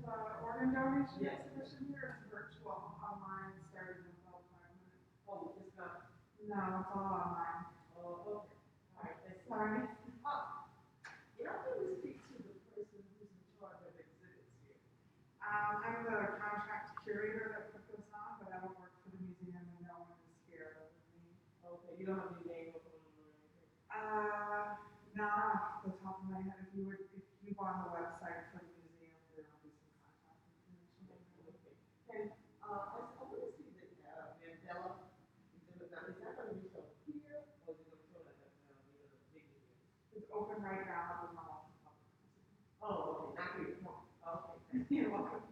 organ donation exhibition here. It's virtual, online, starting in about 5 minutes. Oh, it's not. No, it's all online. Oh, okay. All right. Sorry. You know, can we speak to the person who's in charge of exhibits here? I'm the contract curator that put this on, but I don't work for the museum and no one is here with me. Okay, you don't have any name or phone number or anything? Not off the top of my head. If you go on the website for the museum, there'll be some contact information. Okay. And I want to see the Mandela exhibit. Now, is that going to be shown here, or is it going to show at the big museum? It's open right now, but not open public. Oh, okay, not here. No. Okay. You're welcome.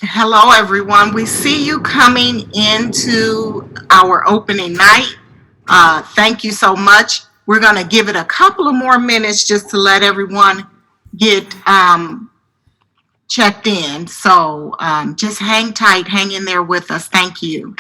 Hello, everyone. We see you coming into our opening night. Thank you so much. We're going to give it a couple of more minutes just to let everyone get checked in. So just hang tight, hang in there with us. Thank you.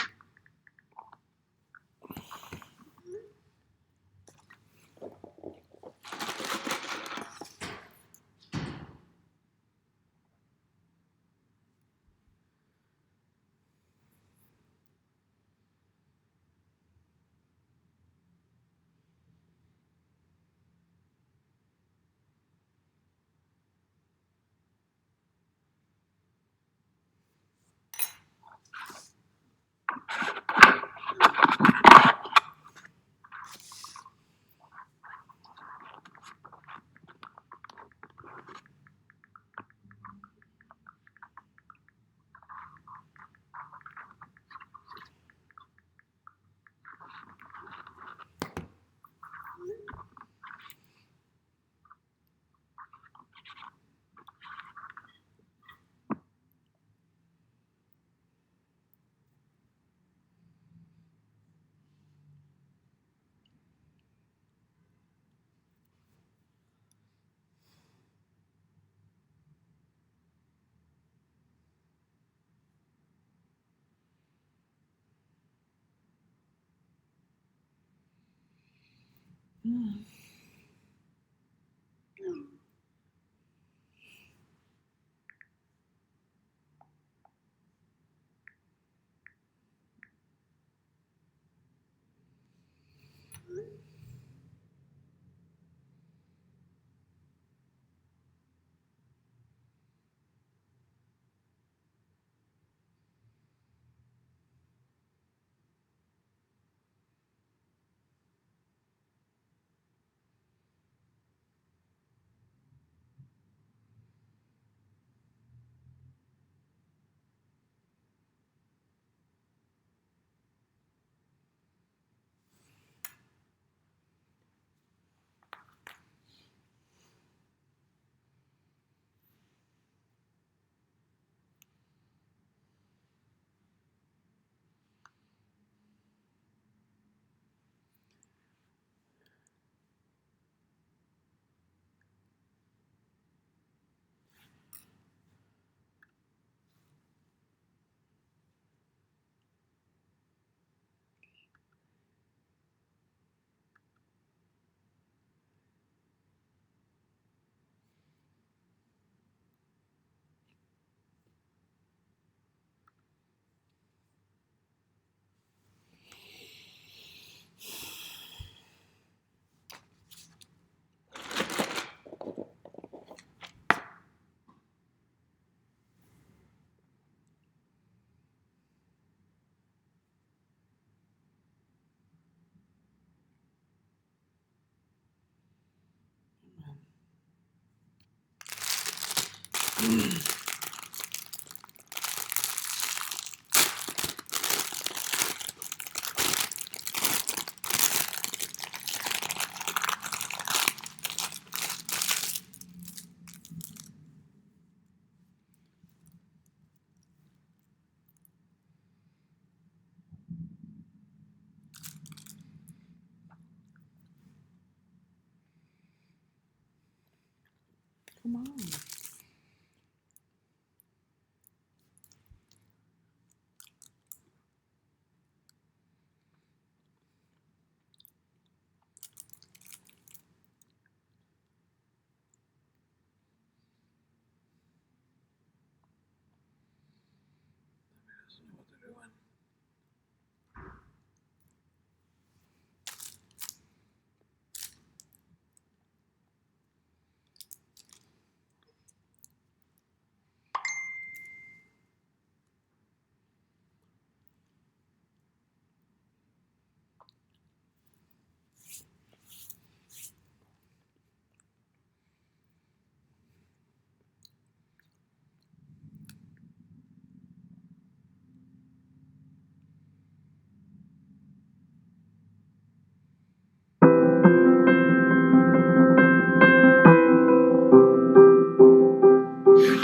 Come on.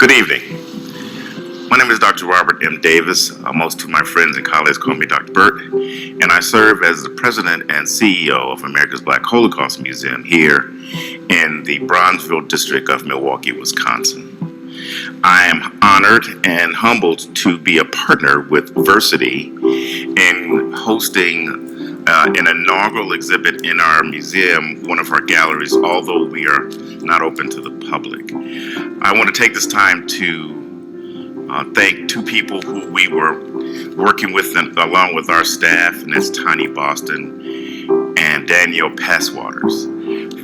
Good evening. My name is Dr. Robert M. Davis. Most of my friends and colleagues call me Dr. Burt, and I serve as the president and CEO of America's Black Holocaust Museum here in the Bronzeville district of Milwaukee, Wisconsin. I am honored and humbled to be a partner with Versity in hosting an inaugural exhibit in our museum, one of our galleries, although we are not open to the public. I want to take this time to thank two people who we were working with along with our staff, and that's Tani Boston and Danielle Passwaters.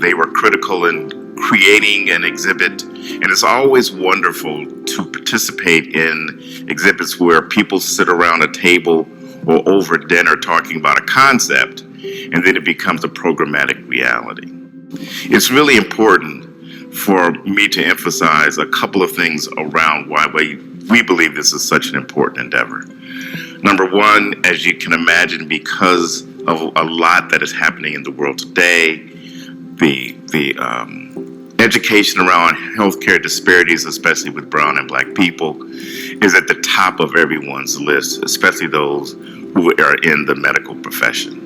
They were critical in creating an exhibit, and it's always wonderful to participate in exhibits where people sit around a table or over dinner talking about a concept, and then it becomes a programmatic reality. It's really important for me to emphasize a couple of things around why we believe this is such an important endeavor. Number one, as you can imagine, because of a lot that is happening in the world today, the education around healthcare disparities, especially with brown and black people, is at the top of everyone's list, especially those who are in the medical profession.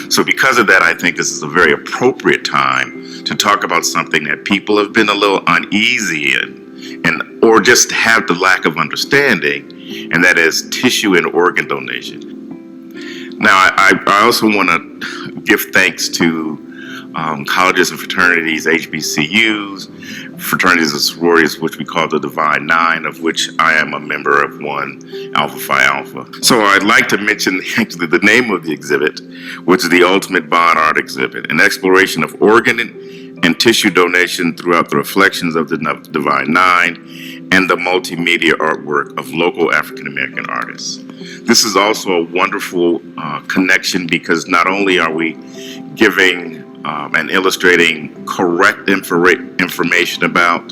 So because of that, I think this is a very appropriate time to talk about something that people have been a little uneasy in, or just have the lack of understanding, and that is tissue and organ donation. Now, I also want to give thanks to colleges and fraternities, HBCUs, fraternities and sororities, which we call the Divine Nine, of which I am a member of one, Alpha Phi Alpha. So I'd like to mention actually the name of the exhibit, which is the Ultimate Bond Art Exhibit, an exploration of organ and tissue donation throughout the reflections of the Divine Nine and the multimedia artwork of local African American artists. This is also a wonderful connection, because not only are we giving and illustrating correct information about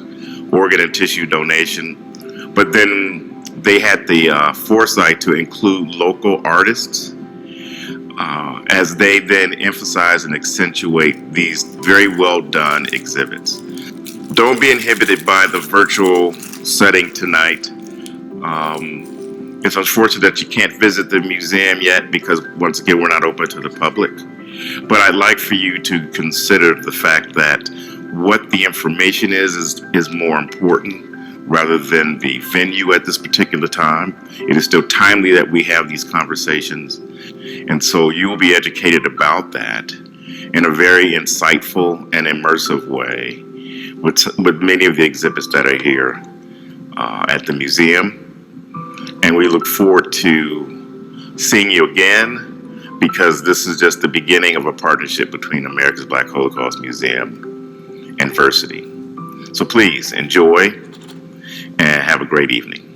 organ and tissue donation, but then they had the foresight to include local artists as they then emphasize and accentuate these very well done exhibits. Don't be inhibited by the virtual setting tonight. It's unfortunate that you can't visit the museum yet, because once again, we're not open to the public. But I'd like for you to consider the fact that what the information is more important rather than the venue at this particular time. It is still timely that we have these conversations. And so you will be educated about that in a very insightful and immersive way with many of the exhibits that are here at the museum. And we look forward to seeing you again, because this is just the beginning of a partnership between America's Black Holocaust Museum and Versity. So please enjoy and have a great evening.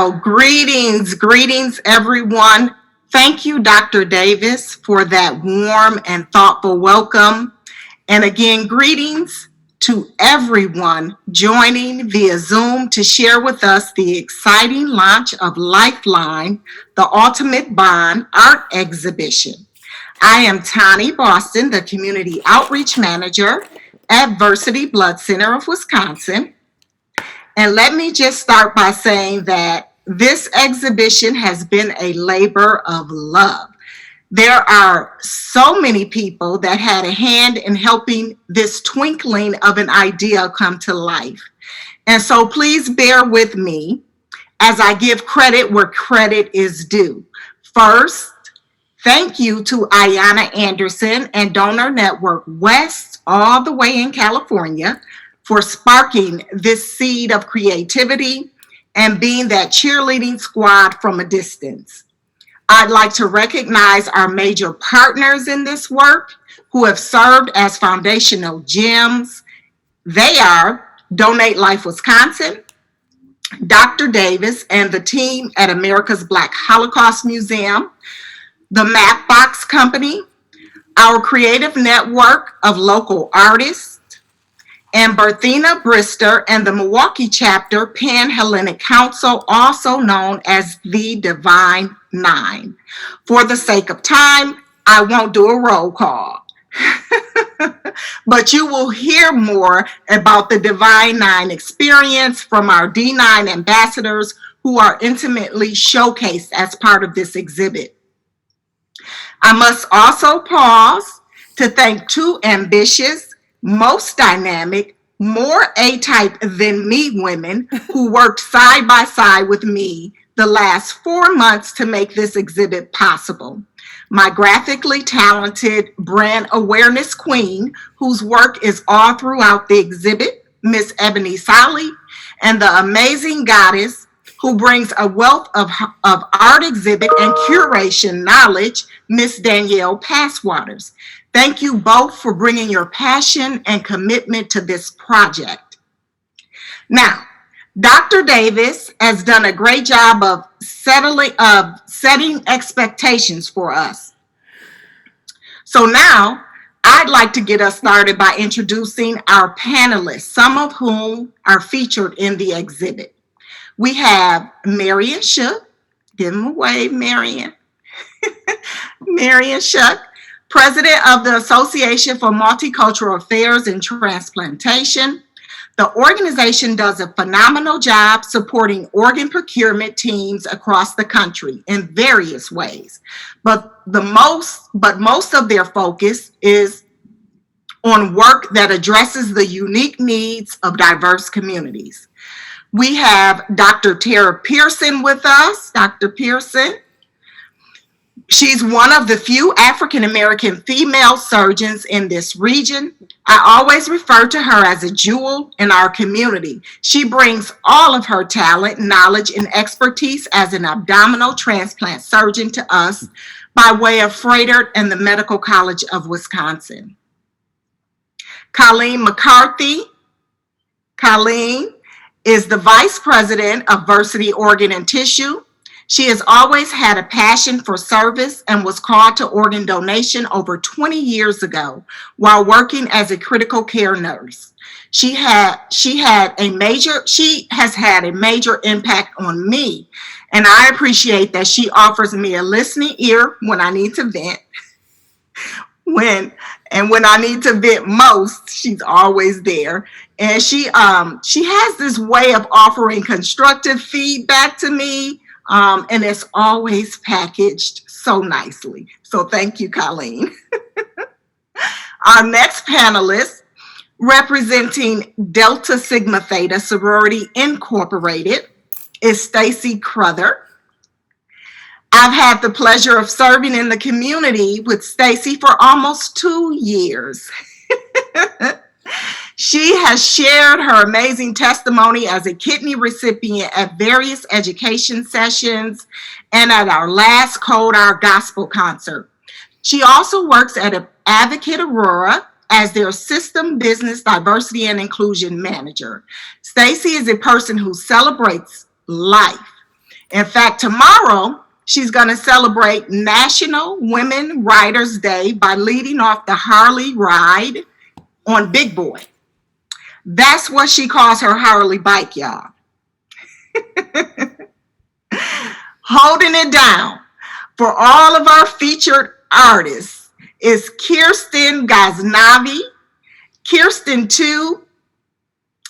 So greetings, everyone. Thank you, Dr. Davis, for that warm and thoughtful welcome. And again, greetings to everyone joining via Zoom to share with us the exciting launch of LifeLine, the Ultimate Bond Art Exhibition. I am Tani Boston, the Community Outreach Manager at Versity Blood Center of Wisconsin. And let me just start by saying that this exhibition has been a labor of love. There are so many people that had a hand in helping this twinkling of an idea come to life. And so please bear with me as I give credit where credit is due. First, thank you to Ayanna Anderson and Donor Network West, all the way in California, for sparking this seed of creativity and being that cheerleading squad from a distance. I'd like to recognize our major partners in this work who have served as foundational gems. They are Donate Life Wisconsin, Dr. Davis and the team at America's Black Holocaust Museum, the Mapbox Company, our creative network of local artists, and Berthina Brister and the Milwaukee chapter Pan-Hellenic Council, also known as the Divine Nine. For the sake of time, I won't do a roll call. But you will hear more about the Divine Nine experience from our D9 ambassadors who are intimately showcased as part of this exhibit. I must also pause to thank two ambitious, most dynamic, more A-type than me women who worked side by side with me the last 4 months to make this exhibit possible. My graphically talented brand awareness queen, whose work is all throughout the exhibit, Miss Ebony Ssali, and the amazing goddess who brings a wealth of art exhibit and curation knowledge, Miss Danielle Passwaters. Thank you both for bringing your passion and commitment to this project. Now, Dr. Davis has done a great job of setting expectations for us. So now, I'd like to get us started by introducing our panelists, some of whom are featured in the exhibit. We have Marion Shook. Give him a wave, Marion. Marion Shook, President of the Association for Multicultural Affairs and Transplantation. The organization does a phenomenal job supporting organ procurement teams across the country in various ways. But most of their focus is on work that addresses the unique needs of diverse communities. We have Dr. Tara Pearson with us. Dr. Pearson. She's one of the few African-American female surgeons in this region. I always refer to her as a jewel in our community. She brings all of her talent, knowledge, and expertise as an abdominal transplant surgeon to us by way of Freighter and the Medical College of Wisconsin. Colleen McCarthy. Colleen is the Vice President of Versity Organ and Tissue. She has always had a passion for service and was called to organ donation over 20 years ago while working as a critical care nurse. She has had a major impact on me, and I appreciate that she offers me a listening ear when I need to vent. When I need to vent most, she's always there. And she has this way of offering constructive feedback to me. And it's always packaged so nicely. So thank you, Colleen. Our next panelist, representing Delta Sigma Theta Sorority Incorporated, is Stacy Crouther. I've had the pleasure of serving in the community with Stacy for almost 2 years. She has shared her amazing testimony as a kidney recipient at various education sessions and at our last Code Our Gospel concert. She also works at Advocate Aurora as their System Business Diversity and Inclusion Manager. Stacy is a person who celebrates life In fact, tomorrow, she's going to celebrate National Women Riders Day by leading off the Harley ride on Big Boy. That's what she calls her Harley bike, y'all. Holding it down for all of our featured artists is Kierston Ghaznavi. Kierston, too,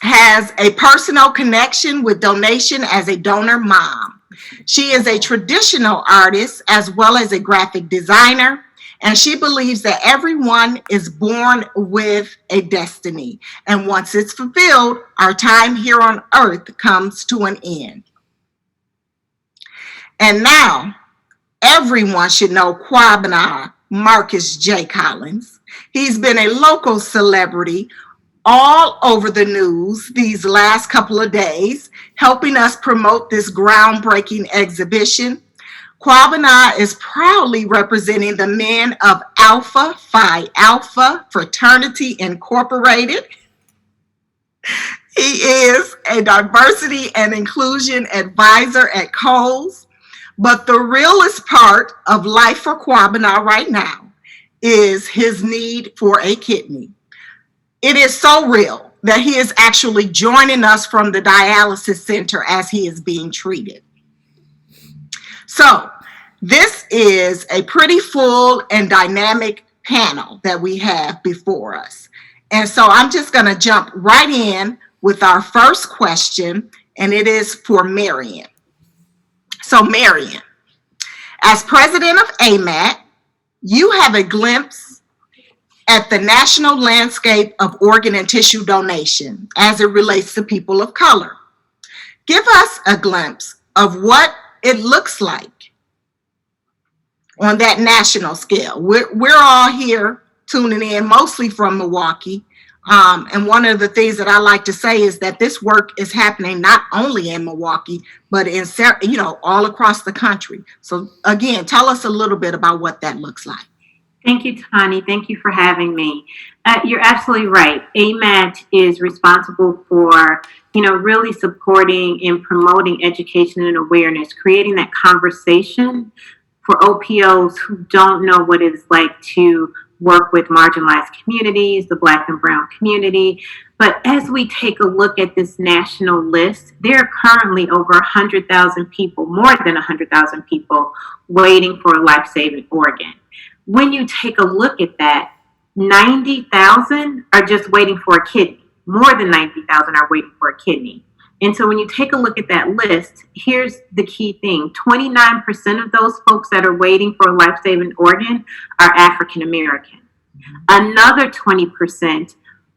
has a personal connection with donation as a donor mom. She is a traditional artist as well as a graphic designer, and she believes that everyone is born with a destiny. And once it's fulfilled, our time here on earth comes to an end. And now, everyone should know Kobena-Marcus J. Collins. He's been a local celebrity all over the news these last couple of days, helping us promote this groundbreaking exhibition. Kobena is proudly representing the men of Phi Alpha Fraternity Incorporated. He is a diversity and inclusion advisor at Kohl's. But the realest part of life for Kobena right now is his need for a kidney. It is so real that he is actually joining us from the dialysis center as he is being treated. So this is a pretty full and dynamic panel that we have before us. And so I'm just going to jump right in with our first question, and it is for Marion. So Marion, as president of AMAT, you have a glimpse at the national landscape of organ and tissue donation as it relates to people of color. Give us a glimpse of what it looks like on that national scale. We're all here tuning in mostly from Milwaukee. And one of the things that I like to say is that this work is happening not only in Milwaukee, but in, all across the country. So again, tell us a little bit about what that looks like. Thank you, Tani. Thank you for having me. You're absolutely right. AMAT is responsible for, really supporting and promoting education and awareness, creating that conversation for OPOs who don't know what it's like to work with marginalized communities, the Black and Brown community. But as we take a look at this national list, there are currently over 100,000 people, more than 100,000 people, waiting for a life-saving organ. When you take a look at that, 90,000 are just waiting for a kidney. More than 90,000 are waiting for a kidney. And so when you take a look at that list, here's the key thing. 29% of those folks that are waiting for a life-saving organ are African American. Another 20%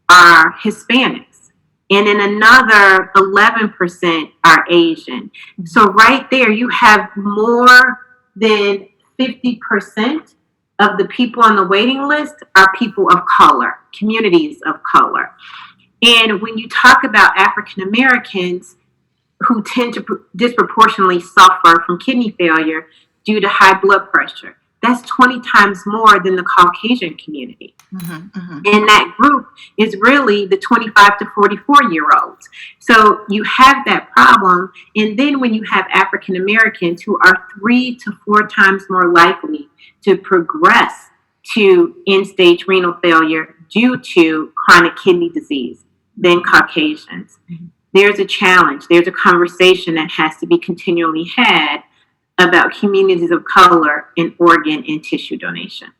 are Hispanics. And then another 11% are Asian. So right there, you have more than 50% of the people on the waiting list are people of color, communities of color. And when you talk about African Americans who tend to disproportionately suffer from kidney failure due to high blood pressure, that's 20 times more than the Caucasian community. And that group is really the 25 to 44-year-olds. So you have that problem. And then when you have African Americans who are 3 to 4 times more likely to progress to end-stage renal failure due to chronic kidney disease than Caucasians, there's a challenge. There's a conversation that has to be continually had about communities of color in organ and tissue donation.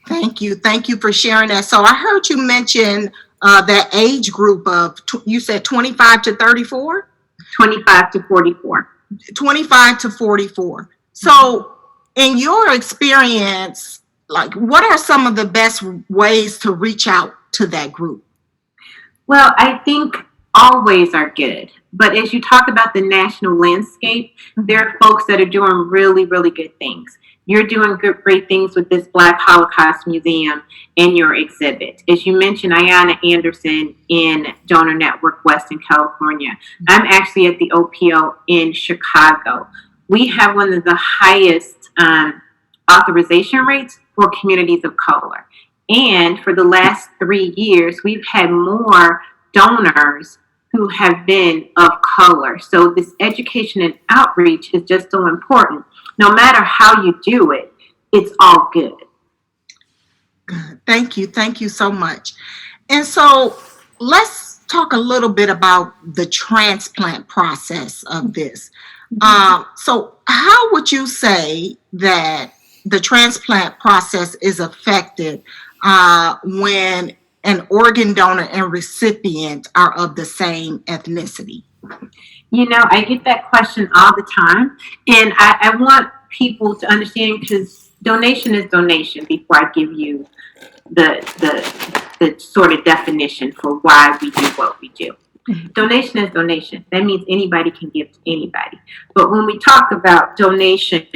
Thank you. Thank you for sharing that. So I heard you mention that age group of, you said 25 to 34? 25 to 44. 25 to 44. So in your experience, what are some of the best ways to reach out to that group? Well, I think all ways are good. But as you talk about the national landscape, there are folks that are doing really, really good things. You're doing great things with this Black Holocaust Museum in your exhibit. As you mentioned, Ayanna Anderson in Donor Network West in California. I'm actually at the OPO in Chicago. We have one of the highest authorization rates for communities of color. And for the last 3 years, we've had more donors who have been of color. So this education and outreach is just so important. No matter how you do it, it's all good. Good. Thank you. Thank you so much. And so let's talk a little bit about the transplant process of this. So how would you say that the transplant process is effective when an organ donor and recipient are of the same ethnicity? You know, I get that question all the time, and I want people to understand, because donation is donation, before I give you the sort of definition for why we do what we do. Donation is donation. That means anybody can give to anybody. But when we talk about donation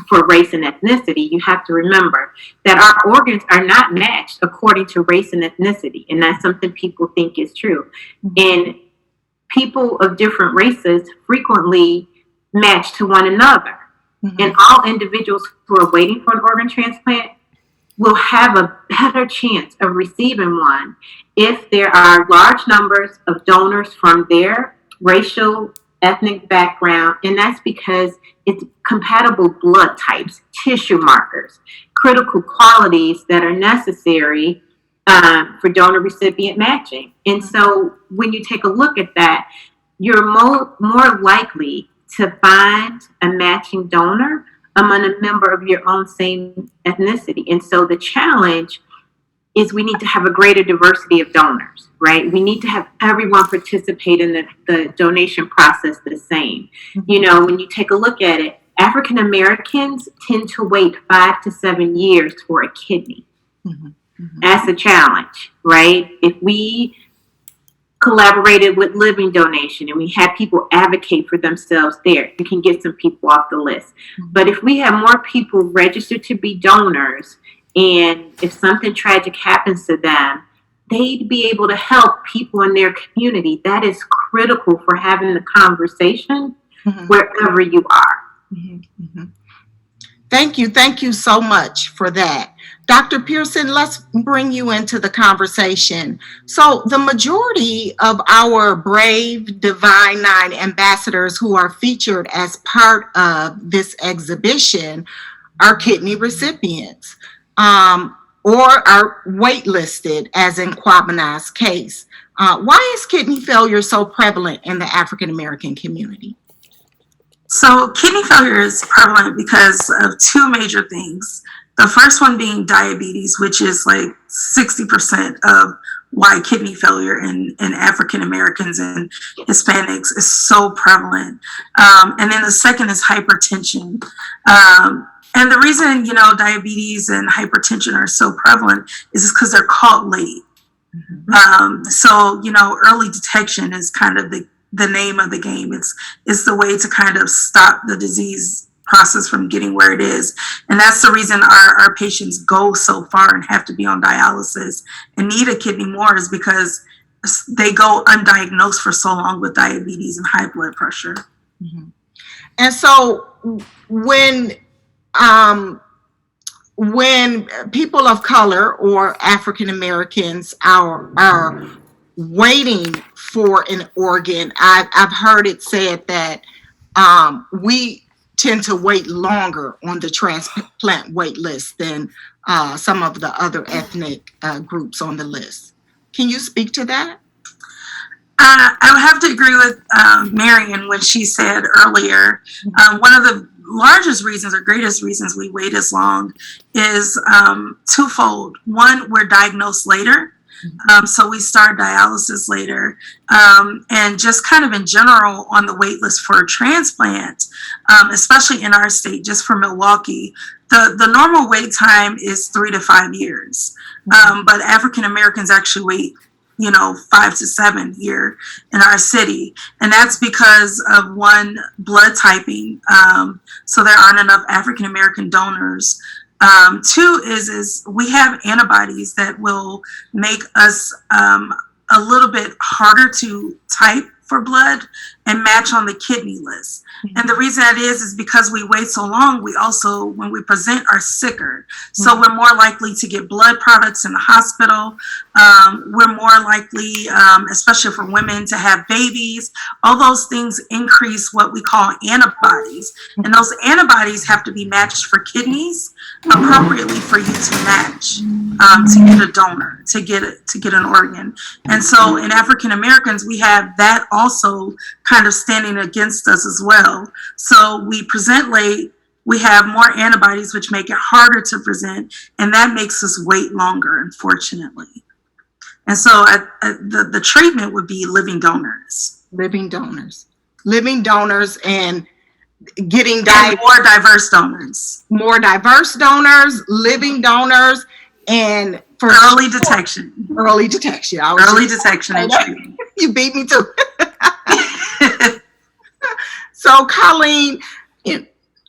for race and ethnicity, you have to remember that our organs are not matched according to race and ethnicity. And that's something people think is true. And people of different races frequently match to one another. And all individuals who are waiting for an organ transplant will have a better chance of receiving one if there are large numbers of donors from their racial, ethnic background, and that's because it's compatible blood types, tissue markers, critical qualities that are necessary for donor-recipient matching. And so when you take a look at that, you're more likely to find a matching donor among a member of your own same ethnicity. And so the challenge is we need to have a greater diversity of donors, right? We need to have everyone participate in the donation process the same. You know, when you take a look at it, African Americans tend to wait 5 to 7 years for a kidney. That's a challenge, right? If we collaborated with living donation and we had people advocate for themselves there, you can get some people off the list. But if we have more people registered to be donors, and if something tragic happens to them, they'd be able to help people in their community. That is critical for having the conversation wherever you are. Thank you. Thank you so much for that. Dr. Pearson, let's bring you into the conversation. So the majority of our brave Divine Nine ambassadors who are featured as part of this exhibition are kidney recipients or are waitlisted, as in Kobena-Marcus case. Why is kidney failure so prevalent in the African American community? So kidney failure is prevalent because of two major things. The first one being diabetes, which is like 60% of why kidney failure in African Americans and Hispanics is so prevalent. And then the second is hypertension. And the reason, you know, diabetes and hypertension are so prevalent is because they're caught late. So, you know, early detection is kind of the name of the game. It's the way to kind of stop the disease process from getting where it is. And that's the reason our patients go so far and have to be on dialysis and need a kidney more, is because they go undiagnosed for so long with diabetes and high blood pressure. And so when people of color or African Americans are waiting for an organ, I've heard it said that we tend to wait longer on the transplant wait list than some of the other ethnic groups on the list. Can you speak to that? I would have to agree with Marion when she said earlier, one of the largest reasons or greatest reasons we wait as long is twofold. One, we're diagnosed later. So we start dialysis later, and just kind of in general on the wait list for a transplant, especially in our state, just for Milwaukee, the normal wait time is 3 to 5 years. But African Americans actually wait, 5 to 7 here in our city. And that's because of one, blood typing. So there aren't enough African American donors. Two is we have antibodies that will make us a little bit harder to type for blood and match on the kidney list. And the reason that is because we wait so long, we also, when we present, are sicker. So we're more likely to get blood products in the hospital. We're more likely, especially for women, to have babies. All those things increase what we call antibodies. And those antibodies have to be matched for kidneys appropriately for you to match, to get a donor, to get an organ. And so in African Americans, we have that also kind of standing against us as well. So we present late, we have more antibodies, which make it harder to present, and that makes us wait longer, unfortunately. And so the treatment would be living donors. Living donors, and getting more diverse donors. More diverse donors, living donors, and for early detection. Early detection. Early detection and treatment. You beat me too. So, Colleen,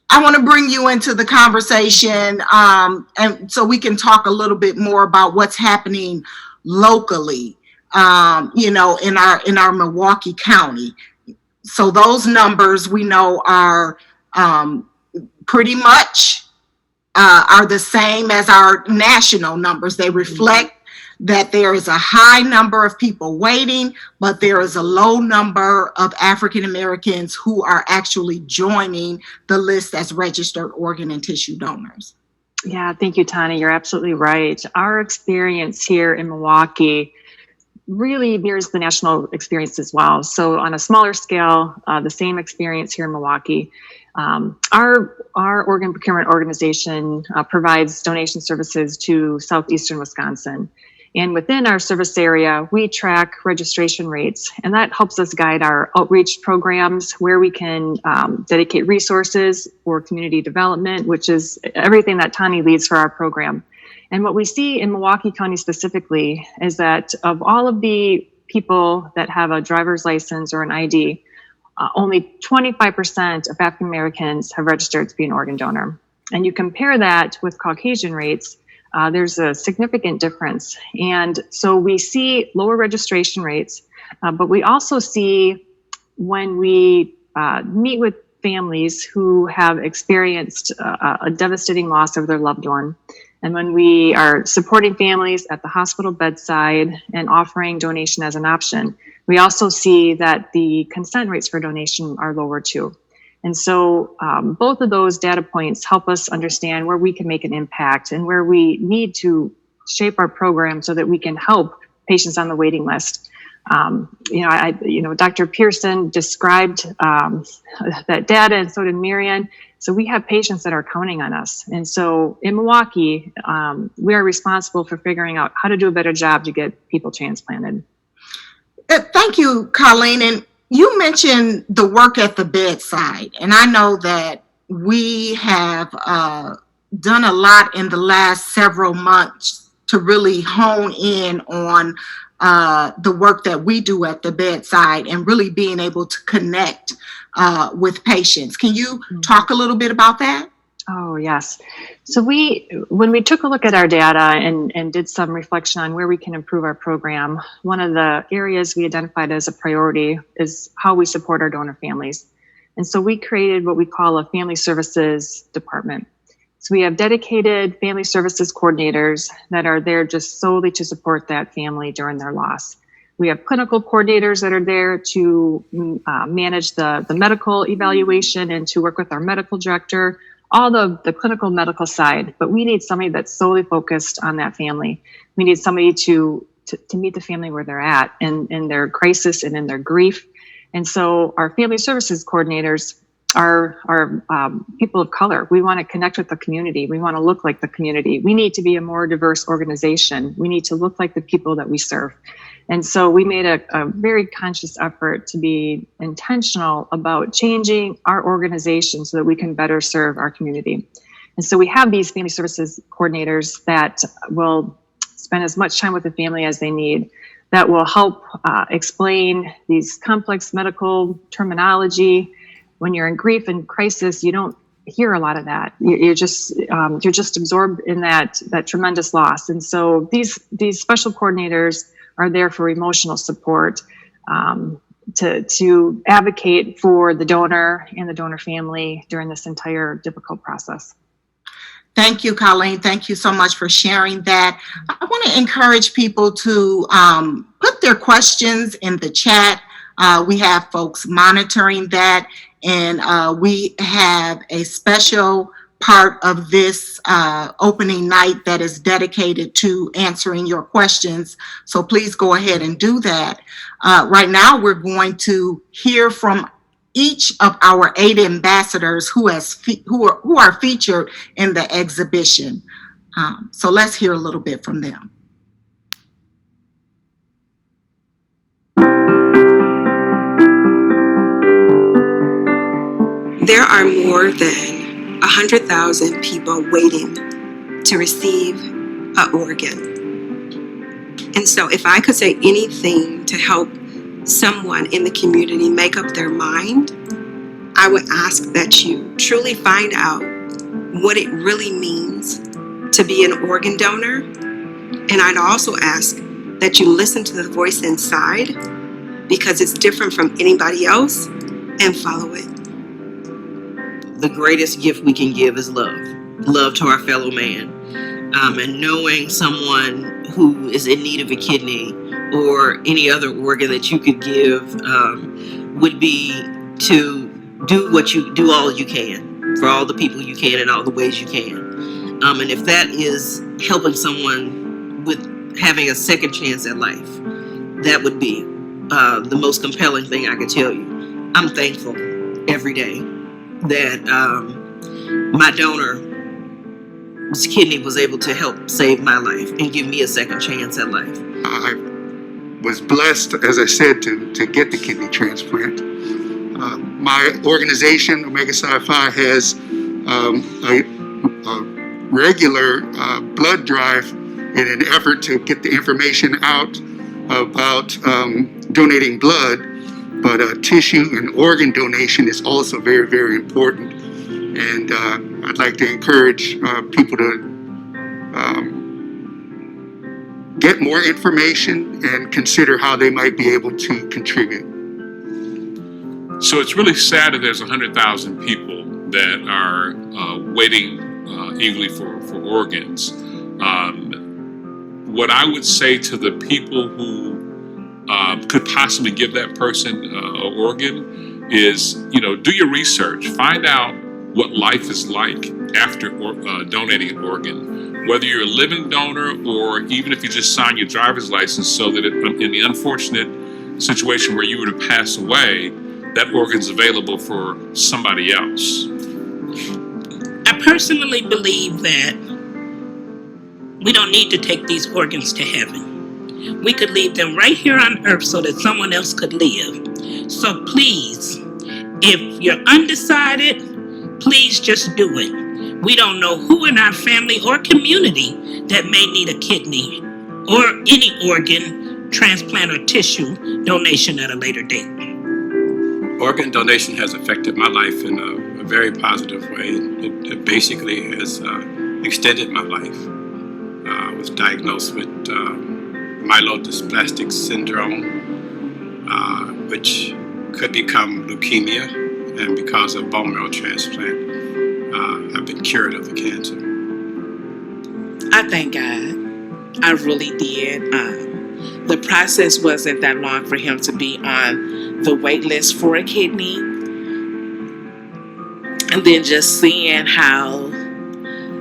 I want to bring you into the conversation, and so we can talk a little bit more about what's happening locally, in our Milwaukee County. So those numbers we know are pretty much are the same as our national numbers. They reflect that there is a high number of people waiting, but there is a low number of African Americans who are actually joining the list as registered organ and tissue donors. Yeah, thank you, Tani. You're absolutely right. Our experience here in Milwaukee really mirrors the national experience as well. So on a smaller scale, the same experience here in Milwaukee. Our organ procurement organization provides donation services to southeastern Wisconsin. And within our service area, we track registration rates, and that helps us guide our outreach programs where we can dedicate resources for community development, which is everything that Tani leads for our program. And what we see in Milwaukee County specifically is that of all of the people that have a driver's license or an ID, only 25% of African Americans have registered to be an organ donor. And you compare that with Caucasian rates, there's a significant difference. And so we see lower registration rates, but we also see when we meet with families who have experienced a devastating loss of their loved one, and when we are supporting families at the hospital bedside and offering donation as an option, we also see that the consent rates for donation are lower too. And so both of those data points help us understand where we can make an impact and where we need to shape our program so that we can help patients on the waiting list. Dr. Kierston described that data, and so did Marian. So we have patients that are counting on us. And so in Milwaukee, we are responsible for figuring out how to do a better job to get people transplanted. Thank you, Colleen. And you mentioned the work at the bedside. And I know that we have done a lot in the last several months to really hone in on the work that we do at the bedside and really being able to connect with patients. Can you talk a little bit about that? Oh, yes. So when we took a look at our data and did some reflection on where we can improve our program, one of the areas we identified as a priority is how we support our donor families. And so we created what we call a family services department. So we have dedicated family services coordinators that are there just solely to support that family during their loss. We have clinical coordinators that are there to manage the medical evaluation and to work with our medical director, all the clinical medical side, but we need somebody that's solely focused on that family. We need somebody to meet the family where they're at in their crisis and in their grief. And so our family services coordinators are people of color. We want to connect with the community. We want to look like the community. We need to be a more diverse organization. We need to look like the people that we serve. And so we made a very conscious effort to be intentional about changing our organization so that we can better serve our community. And so we have these family services coordinators that will spend as much time with the family as they need, that will help explain these complex medical terminology. When you're in grief and crisis, you don't hear a lot of that. You're just absorbed in that tremendous loss. And so these special coordinators are there for emotional support, to advocate for the donor and the donor family during this entire difficult process. Thank you, Colleen. Thank you so much for sharing that. I want to encourage people to put their questions in the chat. We have folks monitoring that, and we have a special part of this opening night that is dedicated to answering your questions. So please go ahead and do that. Right now, we're going to hear from each of our 8 ambassadors who are featured in the exhibition. So let's hear a little bit from them. There are more than 100,000 people waiting to receive an organ. And so if I could say anything to help someone in the community make up their mind, I would ask that you truly find out what it really means to be an organ donor. And I'd also ask that you listen to the voice inside, because it's different from anybody else, and follow it. The greatest gift we can give is love to our fellow man. And knowing someone who is in need of a kidney or any other organ that you could give would be to do all you can for all the people you can in all the ways you can. And if that is helping someone with having a second chance at life, that would be the most compelling thing I can tell you. I'm thankful every day that my donor's kidney was able to help save my life and give me a second chance at life. I was blessed, as I said, to get the kidney transplant. My organization, Omega Psi Phi, has a regular blood drive in an effort to get the information out about donating blood. But tissue and organ donation is also very, very important. And I'd like to encourage people to get more information and consider how they might be able to contribute. So it's really sad that there's 100,000 people that are waiting eagerly for organs. What I would say to the people who could possibly give that person an organ is, do your research. Find out what life is like after donating an organ. Whether you're a living donor or even if you just sign your driver's license so that in the unfortunate situation where you were to pass away, that organ's available for somebody else. I personally believe that we don't need to take these organs to heaven. We could leave them right here on earth so that someone else could live. So please, if you're undecided, please just do it. We don't know who in our family or community that may need a kidney or any organ, transplant, or tissue donation at a later date. Organ donation has affected my life in a very positive way. It basically has extended my life. I was diagnosed with myelodysplastic syndrome, which could become leukemia, and because of bone marrow transplant, I've been cured of the cancer. I thank God. I really did. The process wasn't that long for him to be on the wait list for a kidney. And then just seeing how,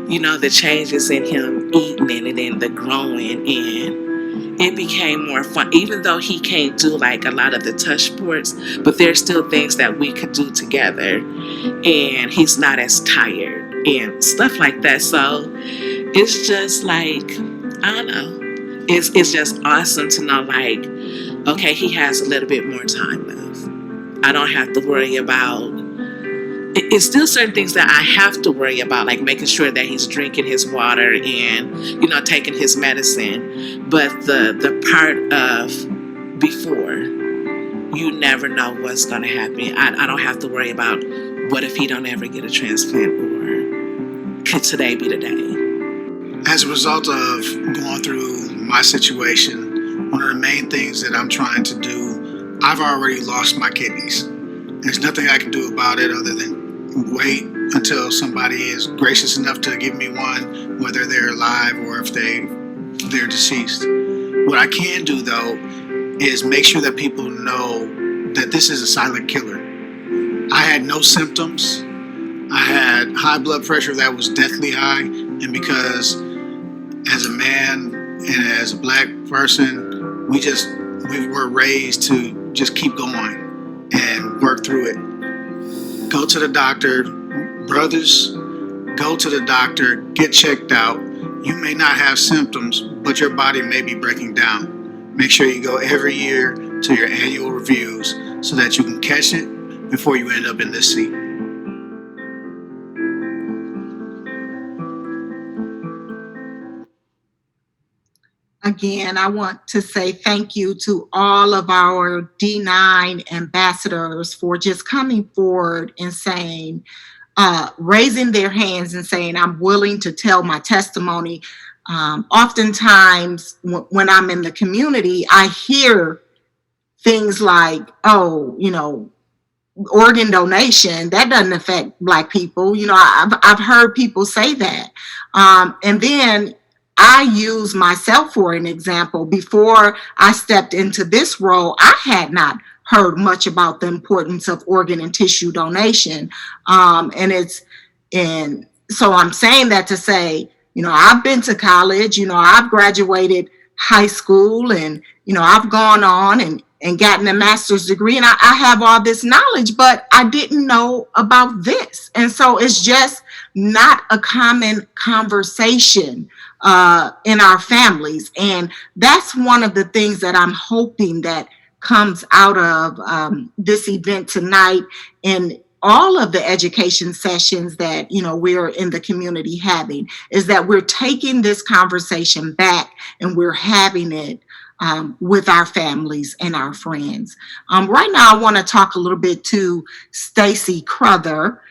the changes in him eating it and then the growing, and it became more fun, even though he can't do like a lot of the touch sports, but there's still things that we could do together, and he's not as tired and stuff like that. So it's just like, I don't know, it's just awesome to know, like, okay, he has a little bit more time left. I don't have to worry about, it's still certain things that I have to worry about, like making sure that he's drinking his water and, taking his medicine. But the part of before, you never know what's going to happen. I don't have to worry about what if he don't ever get a transplant, or could today be the day? As a result of going through my situation, one of the main things that I'm trying to do I've already lost my kidneys. There's nothing I can do about it other than wait until somebody is gracious enough to give me one, whether they're alive or if they're deceased. What I can do, though, is make sure that people know that this is a silent killer. I had no symptoms. I had high blood pressure that was deathly high, and because as a man and as a black person, we were raised to just keep going and work through it. Go to the doctor, brothers, go to the doctor, get checked out. You may not have symptoms, but your body may be breaking down. Make sure you go every year to your annual reviews so that you can catch it before you end up in this seat. Again, I want to say thank you to all of our D9 ambassadors for just coming forward and saying, raising their hands and saying, I'm willing to tell my testimony. Oftentimes when I'm in the community, I hear things like, oh, organ donation, that doesn't affect Black people. I've heard people say that. And then I use myself for an example. Before I stepped into this role, I had not heard much about the importance of organ and tissue donation. And so I'm saying that to say, I've been to college, I've graduated high school, and, I've gone on and gotten a master's degree, and I have all this knowledge, but I didn't know about this. And so it's just not a common conversation in our families. And that's one of the things that I'm hoping that comes out of this event tonight and all of the education sessions that, we're in the community having, is that we're taking this conversation back and we're having it with our families and our friends. Right now, I want to talk a little bit to Stacy Crouther,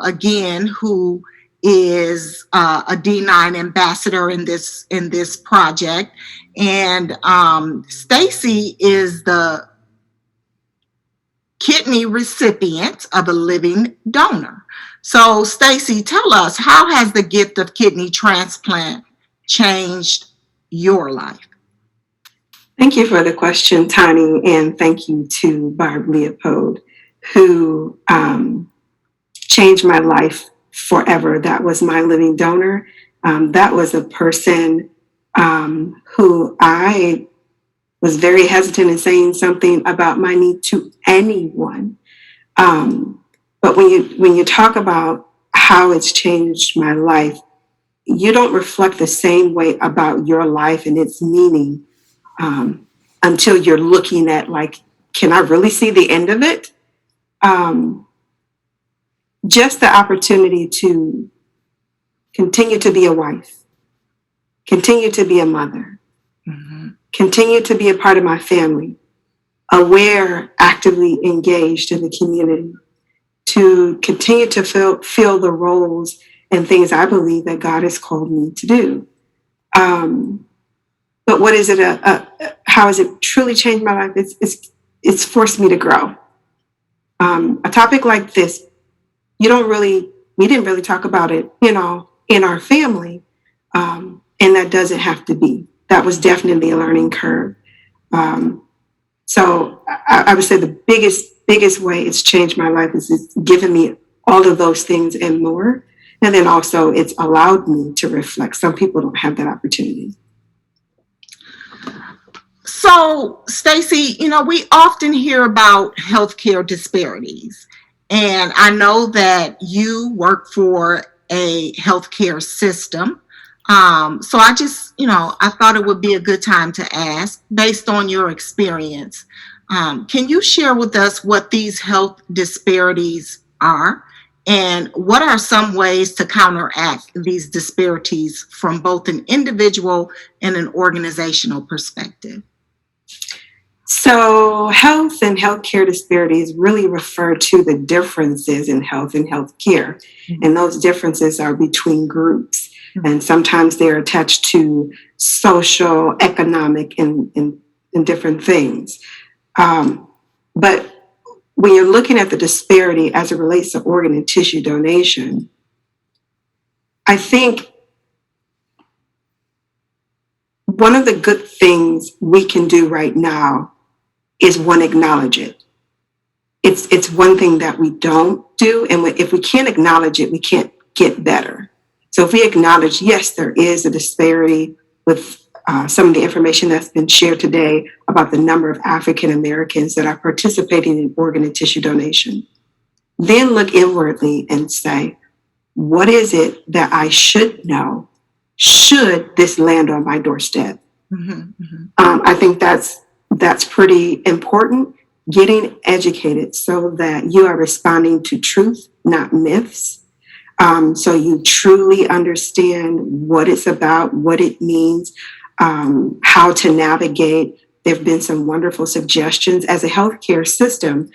again, who is a D9 ambassador in this project. And Stacy is the kidney recipient of a living donor. So Stacy, tell us, how has the gift of kidney transplant changed your life? Thank you for the question, Tani, and thank you to Barb Leopold, who changed my life forever. That was my living donor. That was a person who I was very hesitant in saying something about my need to anyone. But when you talk about how it's changed my life, you don't reflect the same way about your life and its meaning until you're looking at, like, can I really see the end of it? Just the opportunity to continue to be a wife, continue to be a mother, continue to be a part of my family, aware, actively engaged in the community, to continue to fill the roles and things I believe that God has called me to do. But what is it? How has it truly changed my life? It's forced me to grow. A topic like this, we didn't really talk about it, in our family, and that doesn't have to be. That was definitely a learning curve. So I would say the biggest way it's changed my life is it's given me all of those things and more. And then also it's allowed me to reflect. Some people don't have that opportunity. So, Stacy, we often hear about healthcare disparities. And I know that you work for a healthcare system. So I just, I thought it would be a good time to ask, based on your experience, can you share with us what these health disparities are? And what are some ways to counteract these disparities from both an individual and an organizational perspective? So health and healthcare disparities really refer to the differences in health and healthcare. And those differences are between groups. And sometimes they're attached to social, economic, and different things. But when you're looking at the disparity as it relates to organ and tissue donation, I think one of the good things we can do right now is one, acknowledge it. It's one thing that we don't do, and if we can't acknowledge it, we can't get better. So if we acknowledge, yes, there is a disparity with some of the information that's been shared today about the number of African Americans that are participating in organ and tissue donation, then look inwardly and say, what is it that I should know should this land on my doorstep? I think that's pretty important, getting educated so that you are responding to truth, not myths. So you truly understand what it's about, what it means, how to navigate. There have been some wonderful suggestions. As a healthcare system,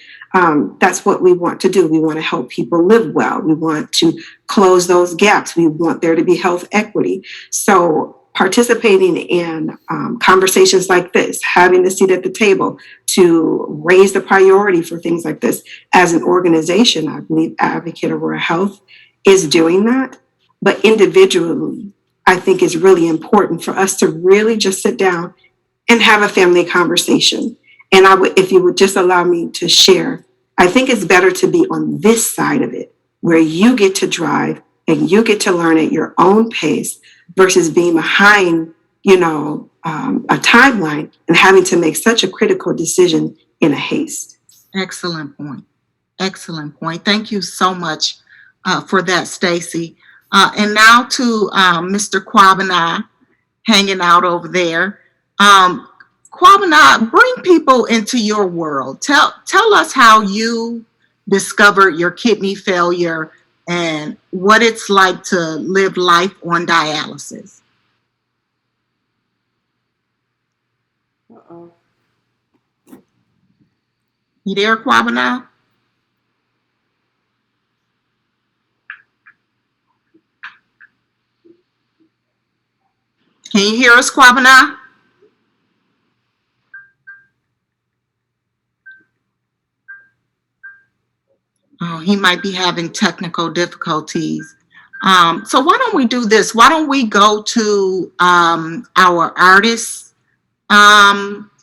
that's what we want to do. We want to help people live well. We want to close those gaps. We want there to be health equity. So participating in conversations like this, having a seat at the table to raise the priority for things like this. As an organization, I believe Advocate Aurora Health is doing that. But individually, I think it's really important for us to really just sit down and have a family conversation. And if you would just allow me to share, I think it's better to be on this side of it, where you get to drive and you get to learn at your own pace versus being behind, a timeline and having to make such a critical decision in a haste. Excellent point. Excellent point. Thank you so much for that, Stacy. And now to Mr. Kobena hanging out over there. Kobena, bring people into your world. Tell us how you discovered your kidney failure and what it's like to live life on dialysis. Uh-oh. You there, Kobena? Can you hear us, Kobena? Oh, he might be having technical difficulties. So why don't we do this? Why don't we go to our artist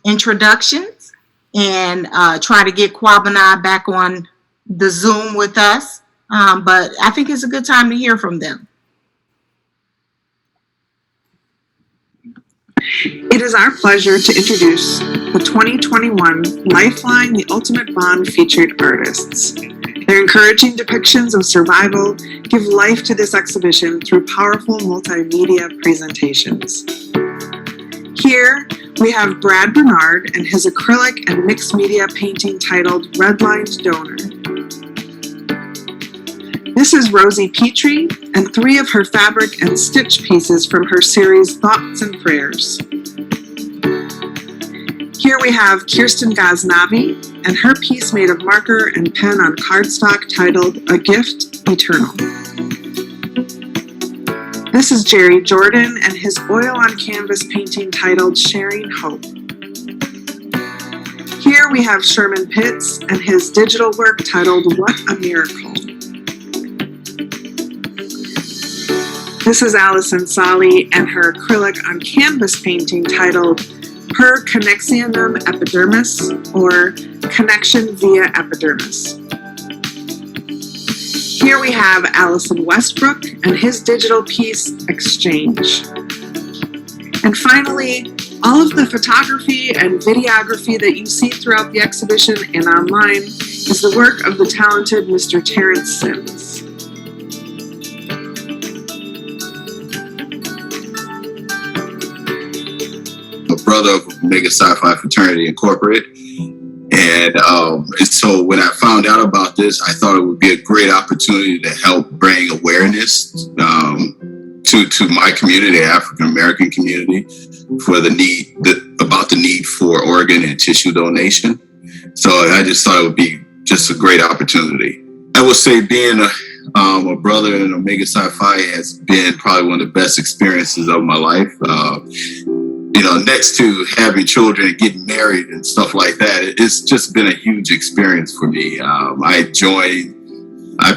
introductions and try to get Kobena back on the Zoom with us. But I think it's a good time to hear from them. It is our pleasure to introduce the 2021 LifeLine The Ultimate Bond featured artists. Their encouraging depictions of survival give life to this exhibition through powerful multimedia presentations. Here, we have Brad Bernard and his acrylic and mixed media painting titled Redlined Donor. This is Rosy Petri and 3 of her fabric and stitch pieces from her series Thoughts and Prayers. Here we have Kierston Ghaznavi and her piece made of marker and pen on cardstock titled A Gift Eternal. This is Jerry Jordan and his oil on canvas painting titled Sharing Hope. Here we have Sherman Pitts and his digital work titled What a Miracle. This is Allison Ssali and her acrylic on canvas painting titled Per Connexionum Epidermis, or Connection via Epidermis. Here we have Allison Westbrook and his digital piece Exchange. And finally, all of the photography and videography that you see throughout the exhibition and online is the work of the talented Mr. Terrance Sims. Brother of Omega Psi Phi Fraternity Incorporated. And so when I found out about this, I thought it would be a great opportunity to help bring awareness to my community, the African American community, for about the need for organ and tissue donation. So I just thought it would be just a great opportunity. I would say being a brother in Omega Psi Phi has been probably one of the best experiences of my life. next to having children and getting married and stuff like that, it's just been a huge experience for me. I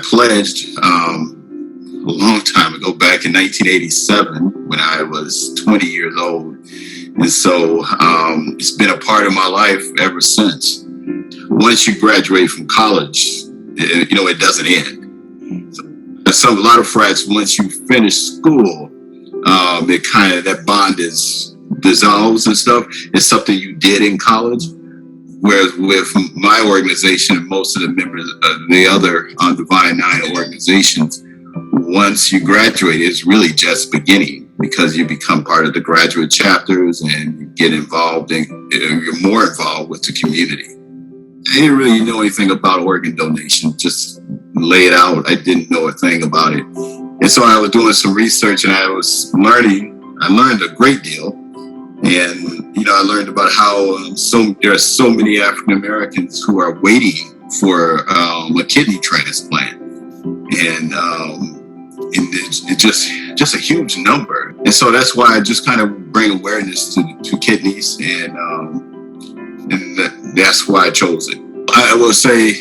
pledged a long time ago, back in 1987, when I was 20 years old. And so it's been a part of my life ever since. Once you graduate from college, it doesn't end. A lot of frats, once you finish school, that bond dissolves and stuff. It's something you did in college. Whereas with my organization and most of the members of the other Divine Nine organizations, once you graduate, it's really just beginning, because you become part of the graduate chapters and you get involved you're more involved with the community. I didn't really know anything about organ donation, just lay it out. I didn't know a thing about it. And so I was doing some research and I learned a great deal. And, I learned about how there are so many African Americans who are waiting for a kidney transplant. And it's just a huge number. And so that's why I just kind of bring awareness to kidneys, and that's why I chose it. I will say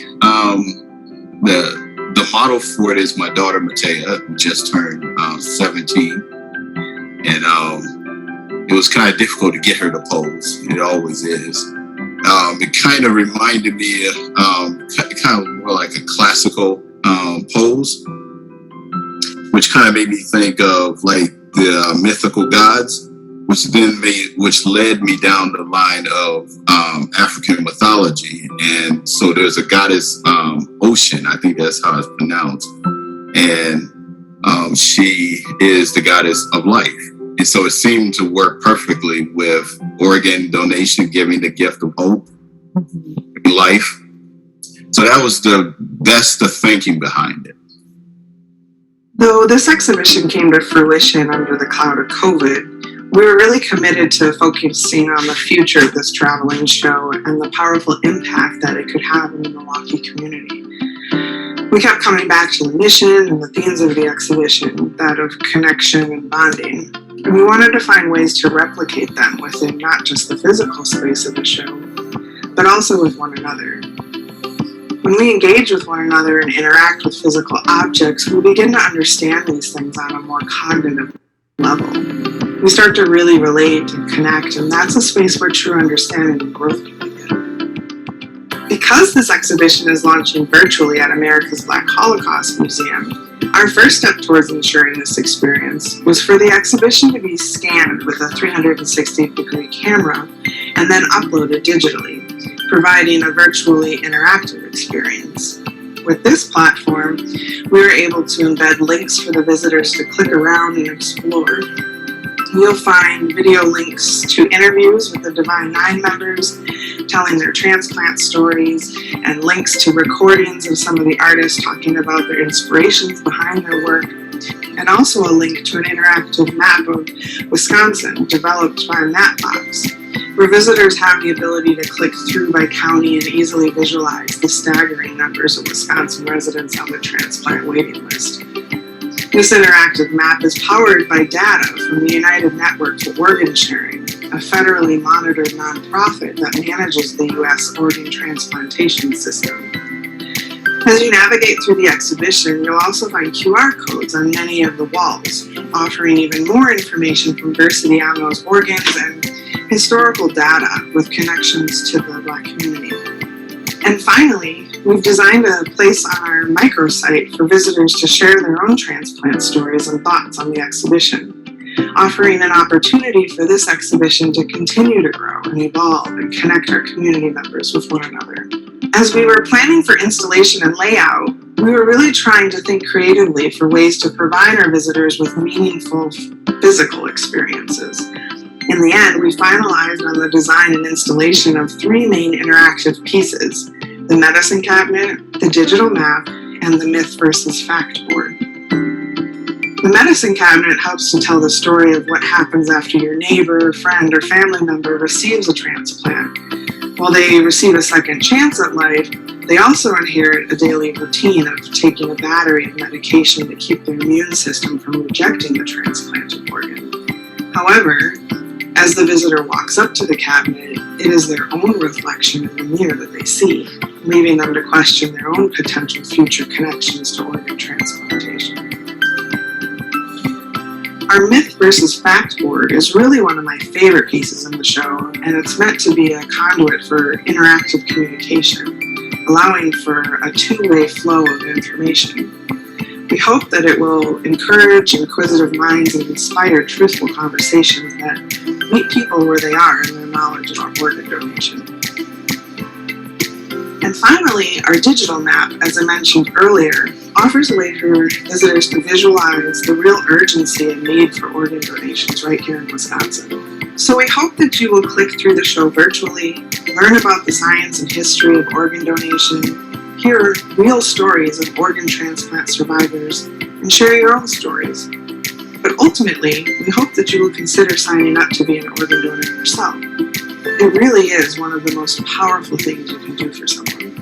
the model for it is my daughter Matea, who just turned 17. And it was kind of difficult to get her to pose. It always is. It kind of reminded me kind of more like a classical pose, which kind of made me think of like the mythical gods, which led me down the line of African mythology. And so there's a goddess, Ocean, I think that's how it's pronounced, and she is the goddess of life. And so it seemed to work perfectly with organ donation, giving the gift of hope, life. So that's the thinking behind it. Though this exhibition came to fruition under the cloud of COVID, we were really committed to focusing on the future of this traveling show and the powerful impact that it could have in the Milwaukee community. We kept coming back to the mission and the themes of the exhibition, that of connection and bonding. And we wanted to find ways to replicate them within not just the physical space of the show, but also with one another. When we engage with one another and interact with physical objects, we begin to understand these things on a more cognitive level. We start to really relate and connect, and that's a space where true understanding and growth can begin. Because this exhibition is launching virtually at America's Black Holocaust Museum, our first step towards ensuring this experience was for the exhibition to be scanned with a 360-degree camera and then uploaded digitally, providing a virtually interactive experience. With this platform, we were able to embed links for the visitors to click around and explore. You'll find video links to interviews with the Divine Nine members, telling their transplant stories, and links to recordings of some of the artists talking about their inspirations behind their work, and also a link to an interactive map of Wisconsin developed by Mapbox, where visitors have the ability to click through by county and easily visualize the staggering numbers of Wisconsin residents on the transplant waiting list. This interactive map is powered by data from the United Network for Organ Sharing, a federally monitored nonprofit that manages the U.S. organ transplantation system. As you navigate through the exhibition, you'll also find QR codes on many of the walls, offering even more information from diversity on those organs and historical data with connections to the Black community. And finally, we've designed a place on our microsite for visitors to share their own transplant stories and thoughts on the exhibition, offering an opportunity for this exhibition to continue to grow and evolve and connect our community members with one another. As we were planning for installation and layout, we were really trying to think creatively for ways to provide our visitors with meaningful physical experiences. In the end, we finalized on the design and installation of 3 main interactive pieces: the medicine cabinet, the digital map, and the myth versus fact board. The medicine cabinet helps to tell the story of what happens after your neighbor, friend, or family member receives a transplant. While they receive a second chance at life, they also inherit a daily routine of taking a battery of medication to keep their immune system from rejecting the transplanted organ. However, As the visitor walks up to the cabinet, it is their own reflection in the mirror that they see, leaving them to question their own potential future connections to organ transplantation. Our myth versus fact board is really one of my favorite pieces in the show, and it's meant to be a conduit for interactive communication, allowing for a two-way flow of information. We hope that it will encourage inquisitive minds and inspire truthful conversations that meet people where they are in their knowledge about organ donation. And finally, our digital map, as I mentioned earlier, offers a way for visitors to visualize the real urgency and need for organ donations right here in Wisconsin. So we hope that you will click through the show virtually, learn about the science and history of organ donation, hear real stories of organ transplant survivors, and share your own stories. But ultimately, we hope that you will consider signing up to be an organ donor yourself. It really is one of the most powerful things you can do for someone.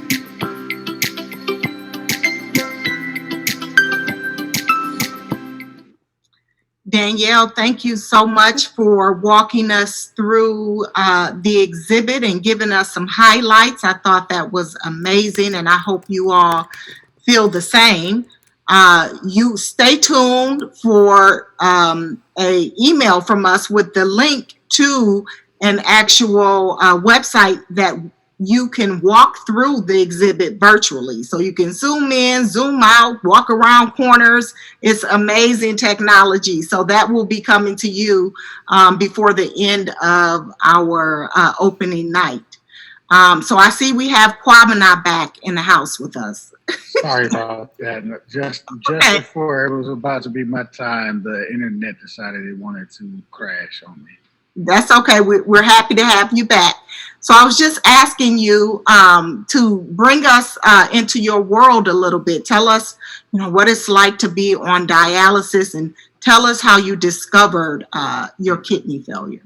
Danielle, thank you so much for walking us through the exhibit and giving us some highlights. I thought that was amazing, and I hope you all feel the same. You stay tuned for a email from us with the link to an actual website that you can walk through the exhibit virtually. So you can zoom in, zoom out, walk around corners. It's amazing technology. So that will be coming to you before the end of our opening night. So I see we have Kobena back in the house with us. Sorry about that. Just Okay. before it was about to be my time, the internet decided it wanted to crash on me. That's okay. We're happy to have you back. So I was just asking you to bring us into your world a little bit. Tell us, what it's like to be on dialysis, and tell us how you discovered your kidney failure.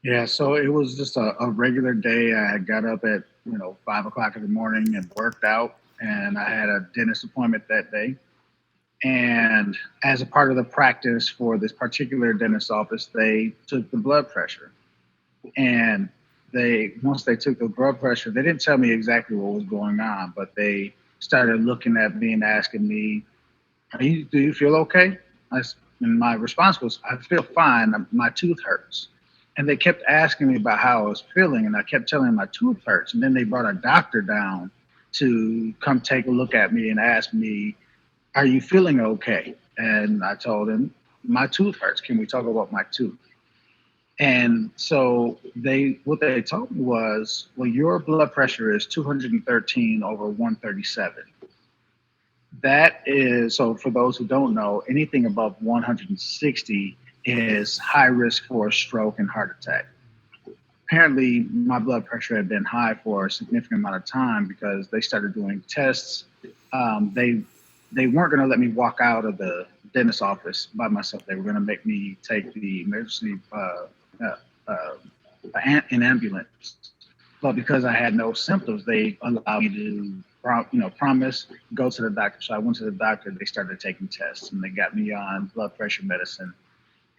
Yeah, so it was just a regular day. I had got up at 5 o'clock in the morning and worked out, and I had a dentist appointment that day. And as a part of the practice for this particular dentist office, they took the blood pressure. And once they took the blood pressure, they didn't tell me exactly what was going on, but they started looking at me and asking me, do you feel okay? And my response was, I feel fine. My tooth hurts. And they kept asking me about how I was feeling, and I kept telling them my tooth hurts. And then they brought a doctor down to come take a look at me and ask me, are you feeling okay? And I told him, my tooth hurts. Can we talk about my tooth? And so what they told me was, well, your blood pressure is 213 over 137. That is, so for those who don't know, anything above 160 is high risk for a stroke and heart attack. Apparently, my blood pressure had been high for a significant amount of time because they started doing tests. They weren't going to let me walk out of the dentist office by myself. They were going to make me take the emergency an ambulance. But because I had no symptoms, they allowed me to promise, go to the doctor. So I went to the doctor. They started taking tests, and they got me on blood pressure medicine.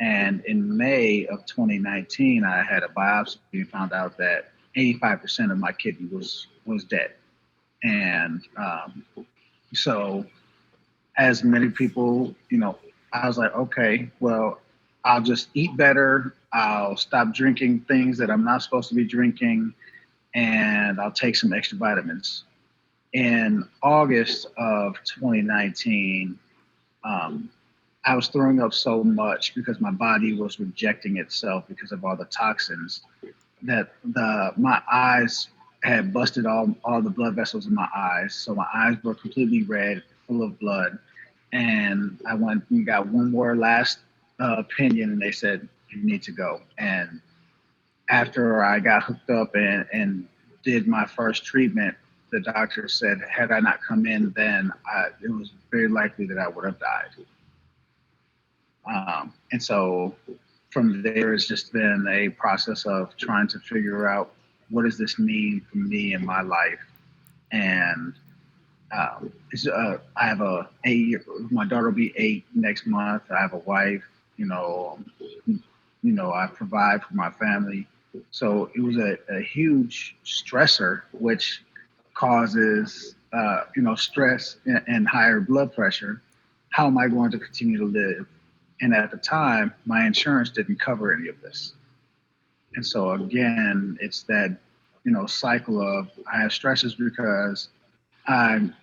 And in May of 2019, I had a biopsy and found out that 85% of my kidney was dead. And so as many people, I was like, okay, well, I'll just eat better. I'll stop drinking things that I'm not supposed to be drinking, and I'll take some extra vitamins. In August of 2019, I was throwing up so much because my body was rejecting itself because of all the toxins that my eyes had busted all the blood vessels in my eyes. So my eyes were completely red, full of blood. And I went and got one more last opinion, and they said, you need to go. And after I got hooked up and did my first treatment, the doctor said, had I not come in then, it was very likely that I would have died. And so from there, it's just been a process of trying to figure out what does this mean for me in my life. And I have a 8-year, my daughter will be 8 next month. I have a wife, I provide for my family. So it was a huge stressor, which causes, stress and higher blood pressure. How am I going to continue to live? And at the time, my insurance didn't cover any of this. And so again, it's that, cycle of I have stresses because I'm,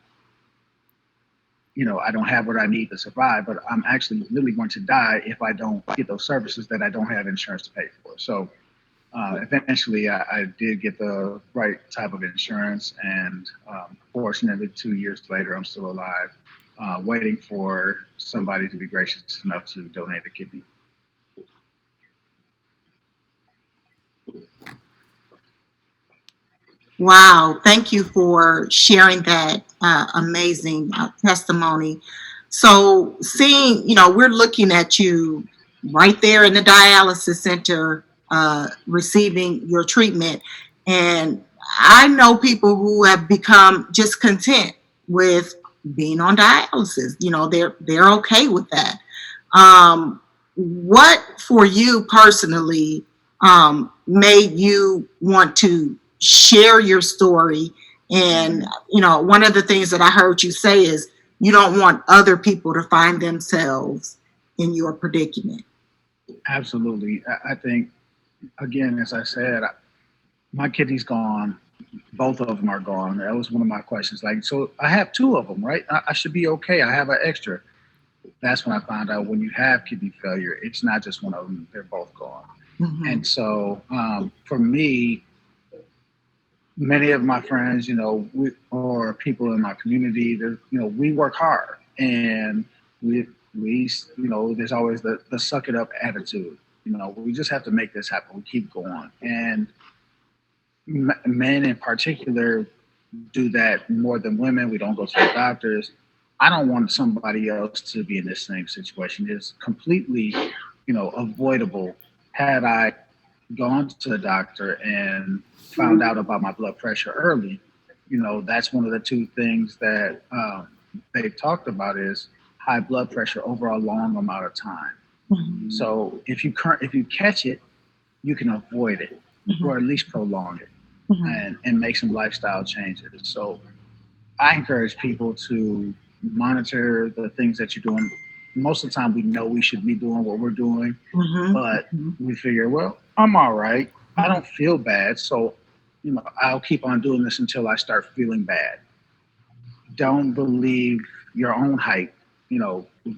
I don't have what I need to survive, but I'm actually literally going to die if I don't get those services that I don't have insurance to pay for. So eventually I did get the right type of insurance, and fortunately 2 years later, I'm still alive, waiting for somebody to be gracious enough to donate a kidney. Wow, thank you for sharing that amazing testimony. So seeing, we're looking at you right there in the dialysis center receiving your treatment. And I know people who have become just content with being on dialysis. They're okay with that. What for you personally made you want to share your story? And one of the things that I heard you say is you don't want other people to find themselves in your predicament. Absolutely. I think, again, as I said, my kidney's gone. Both of them are gone. That was one of my questions. Like, so I have two of them, right? I should be okay. I have an extra. That's when I found out when you have kidney failure, it's not just one of them, they're both gone. Mm-hmm. And so for me, many of my friends, or people in my community, we work hard, and we there's always the suck it up attitude. We just have to make this happen. We keep going. And men in particular do that more than women. We don't go to the doctors. I don't want somebody else to be in this same situation. It's completely, avoidable. Had I gone to the doctor and found out about my blood pressure early, that's one of the two things that they've talked about is high blood pressure over a long amount of time. Mm-hmm. So if you catch it, you can avoid it, mm-hmm. or at least prolong it, mm-hmm. and make some lifestyle changes. So I encourage people to monitor the things that you're doing. Most of the time we know we should be doing what we're doing, mm-hmm. but we figure, well, I'm all right. I don't feel bad. So, I'll keep on doing this until I start feeling bad. Don't believe your own hype.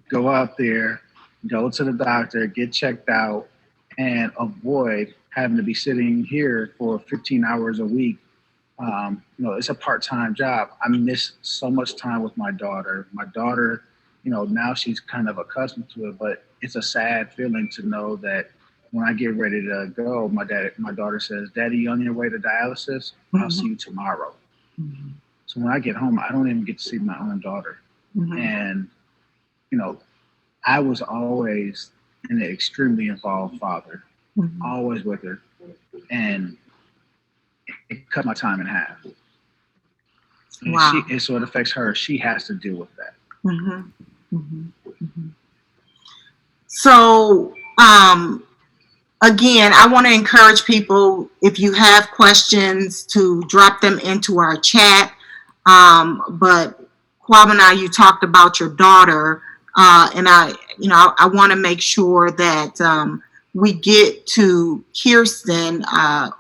Go out there, go to the doctor, get checked out, and avoid having to be sitting here for 15 hours a week. It's a part-time job. I miss so much time with my daughter. My daughter, now she's kind of accustomed to it, but it's a sad feeling to know that when I get ready to go, my daughter says, "Daddy, you on your way to dialysis? Mm-hmm. I'll see you tomorrow." Mm-hmm. So when I get home, I don't even get to see my own daughter. Mm-hmm. And, I was always an extremely involved father, mm-hmm. always with her. And it cut my time in half. Wow. So it affects her. She has to deal with that. Mm-hmm. Mm-hmm. Mm-hmm. So, again, I want to encourage people, if you have questions, to drop them into our chat. But Kobena, you talked about your daughter, and I want to make sure that we get to Kierston,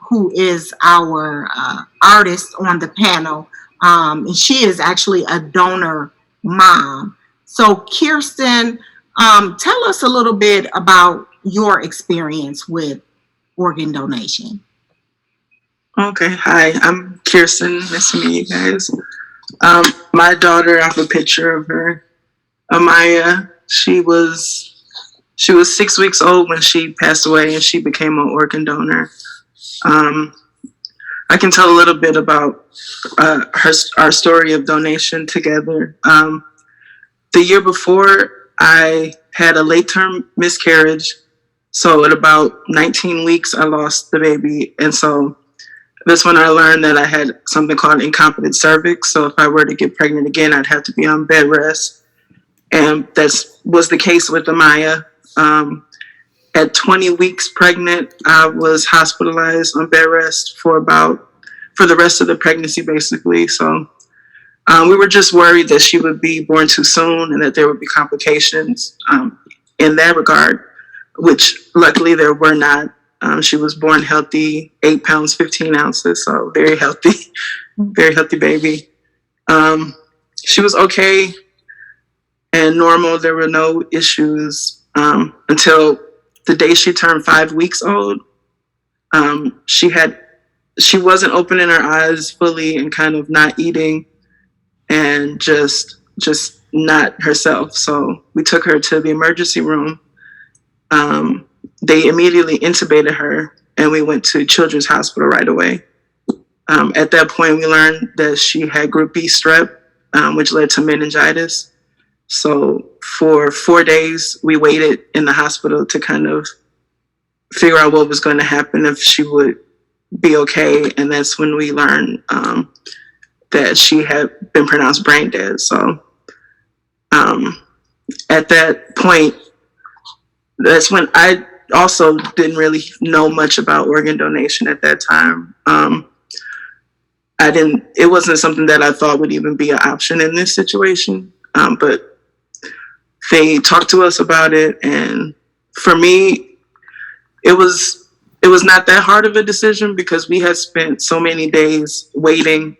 who is our artist on the panel, and she is actually a donor mom. So Kierston, tell us a little bit about your experience with organ donation. Okay, hi, I'm Kierston. Nice to meet you guys. My daughter, I have a picture of her, Amaya. She was 6 weeks old when she passed away, and she became an organ donor. I can tell a little bit about our story of donation together. The year before, I had a late-term miscarriage. So at about 19 weeks, I lost the baby. And so that's when I learned that I had something called incompetent cervix. So if I were to get pregnant again, I'd have to be on bed rest. And that was the case with Amaya. At 20 weeks pregnant, I was hospitalized on bed rest for the rest of the pregnancy, basically. So we were just worried that she would be born too soon and that there would be complications in that regard, which luckily there were not. She was born healthy, 8 pounds, 15 ounces, so very healthy baby. She was okay and normal. There were no issues until the day she turned 5 weeks old. She wasn't opening her eyes fully and kind of not eating and just not herself. So we took her to the emergency room. They immediately intubated her and we went to Children's Hospital right away. At that point, we learned that she had group B strep, which led to meningitis. So for 4 days, we waited in the hospital to kind of figure out what was going to happen, if she would be okay. And that's when we learned that she had been pronounced brain dead. So at that point, that's when I also didn't really know much about organ donation at that time. It wasn't something that I thought would even be an option in this situation. But they talked to us about it. And for me, it was not that hard of a decision because we had spent so many days waiting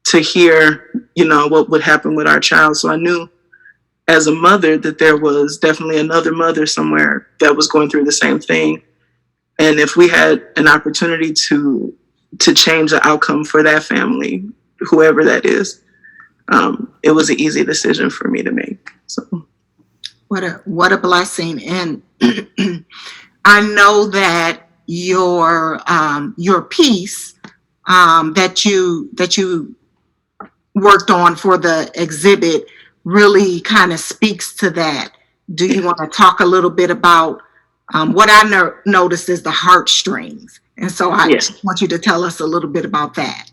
to hear, what would happen with our child. So I knew as a mother that there was definitely another mother somewhere that was going through the same thing. And if we had an opportunity to change the outcome for that family, whoever that is, it was an easy decision for me to make. So what a blessing. And I know that your piece that you worked on for the exhibit really kind of speaks to that. Do you want to talk a little bit about what I noticed is the heartstrings? And so I just want you to tell us a little bit about that.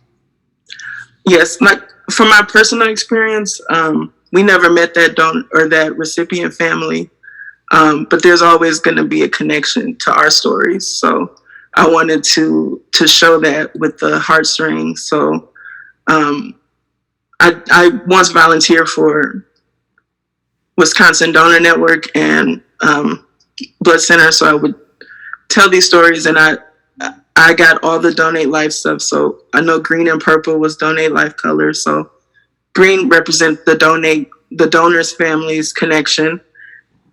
Yes, like from my personal experience, we never met that donor or that recipient family, but there's always going to be a connection to our stories. So I wanted to show that with the heartstrings. So I once volunteered for Wisconsin Donor Network and Blood Center, so I would tell these stories, and I got all the Donate Life stuff. So I know green and purple was Donate Life colors. So green represents the donor's family's connection,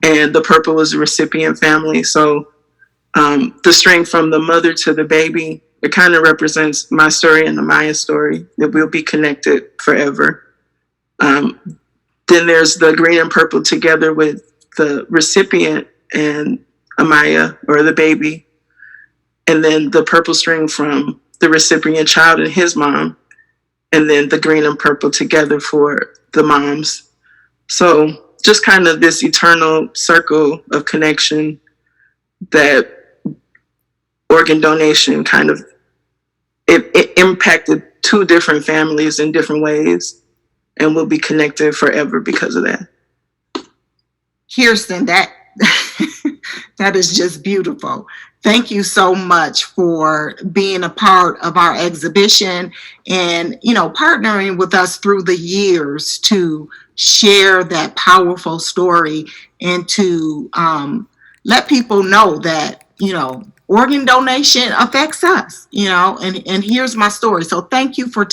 and the purple was the recipient family. So the string from the mother to the baby, it kind of represents my story and Amaya's story, that we'll be connected forever. Then there's the green and purple together with the recipient and Amaya, or the baby. And then the purple string from the recipient child and his mom. And then the green and purple together for the moms. So just kind of this eternal circle of connection that organ donation kind of, it impacted 2 different families in different ways, and we'll be connected forever because of that. Kierston, that is just beautiful. Thank you so much for being a part of our exhibition and, partnering with us through the years to share that powerful story and to let people know that, organ donation affects us, and here's my story. So thank you for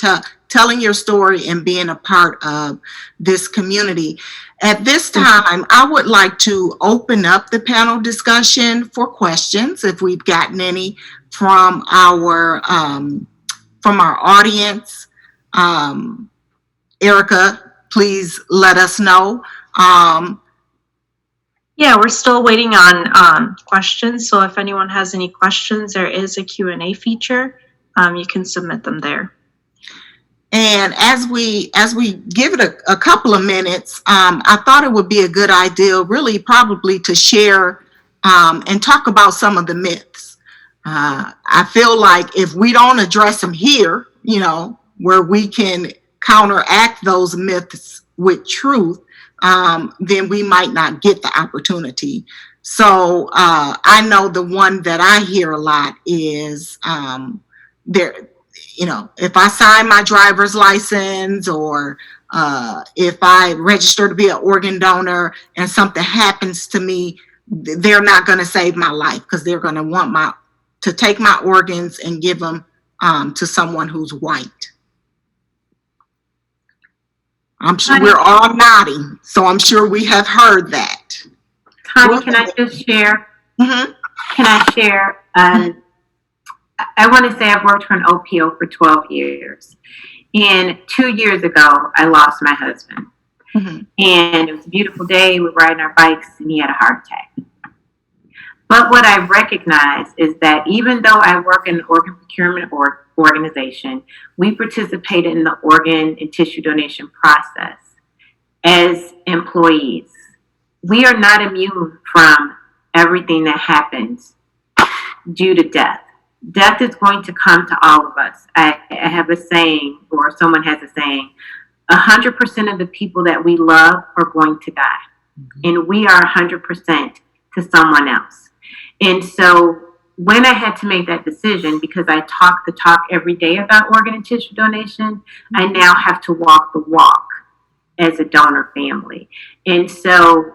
telling your story and being a part of this community. At this time, I would like to open up the panel discussion for questions, if we've gotten any from our audience. Erica, please let us know. Yeah, we're still waiting on questions. So if anyone has any questions, there is a Q&A feature. You can submit them there. And as we give it a couple of minutes, I thought it would be a good idea, really probably, to share and talk about some of the myths. I feel like if we don't address them here, where we can counteract those myths with truth, then we might not get the opportunity So I know the one that I hear a lot is there, you know, if I sign my driver's license or if I register to be an organ donor and something happens to me, they're not going to save my life because they're going to want to take my organs and give them to someone who's white. I'm sure we're all nodding, so I'm sure we have heard that. Connie, can I just share? Mm-hmm. Can I share? I want to say I've worked for an OPO for 12 years. And 2 years ago, I lost my husband. Mm-hmm. And it was a beautiful day. We were riding our bikes, and he had a heart attack. But what I recognize is that even though I work in an organ procurement organization, we participate in the organ and tissue donation process as employees. We are not immune from everything that happens due to death. Death is going to come to all of us. I have a saying, or someone has a saying, 100% of the people that we love are going to die. Mm-hmm. And we are 100% to someone else. And so when I had to make that decision, because I talk the talk every day about organ and tissue donation, I now have to walk the walk as a donor family. And so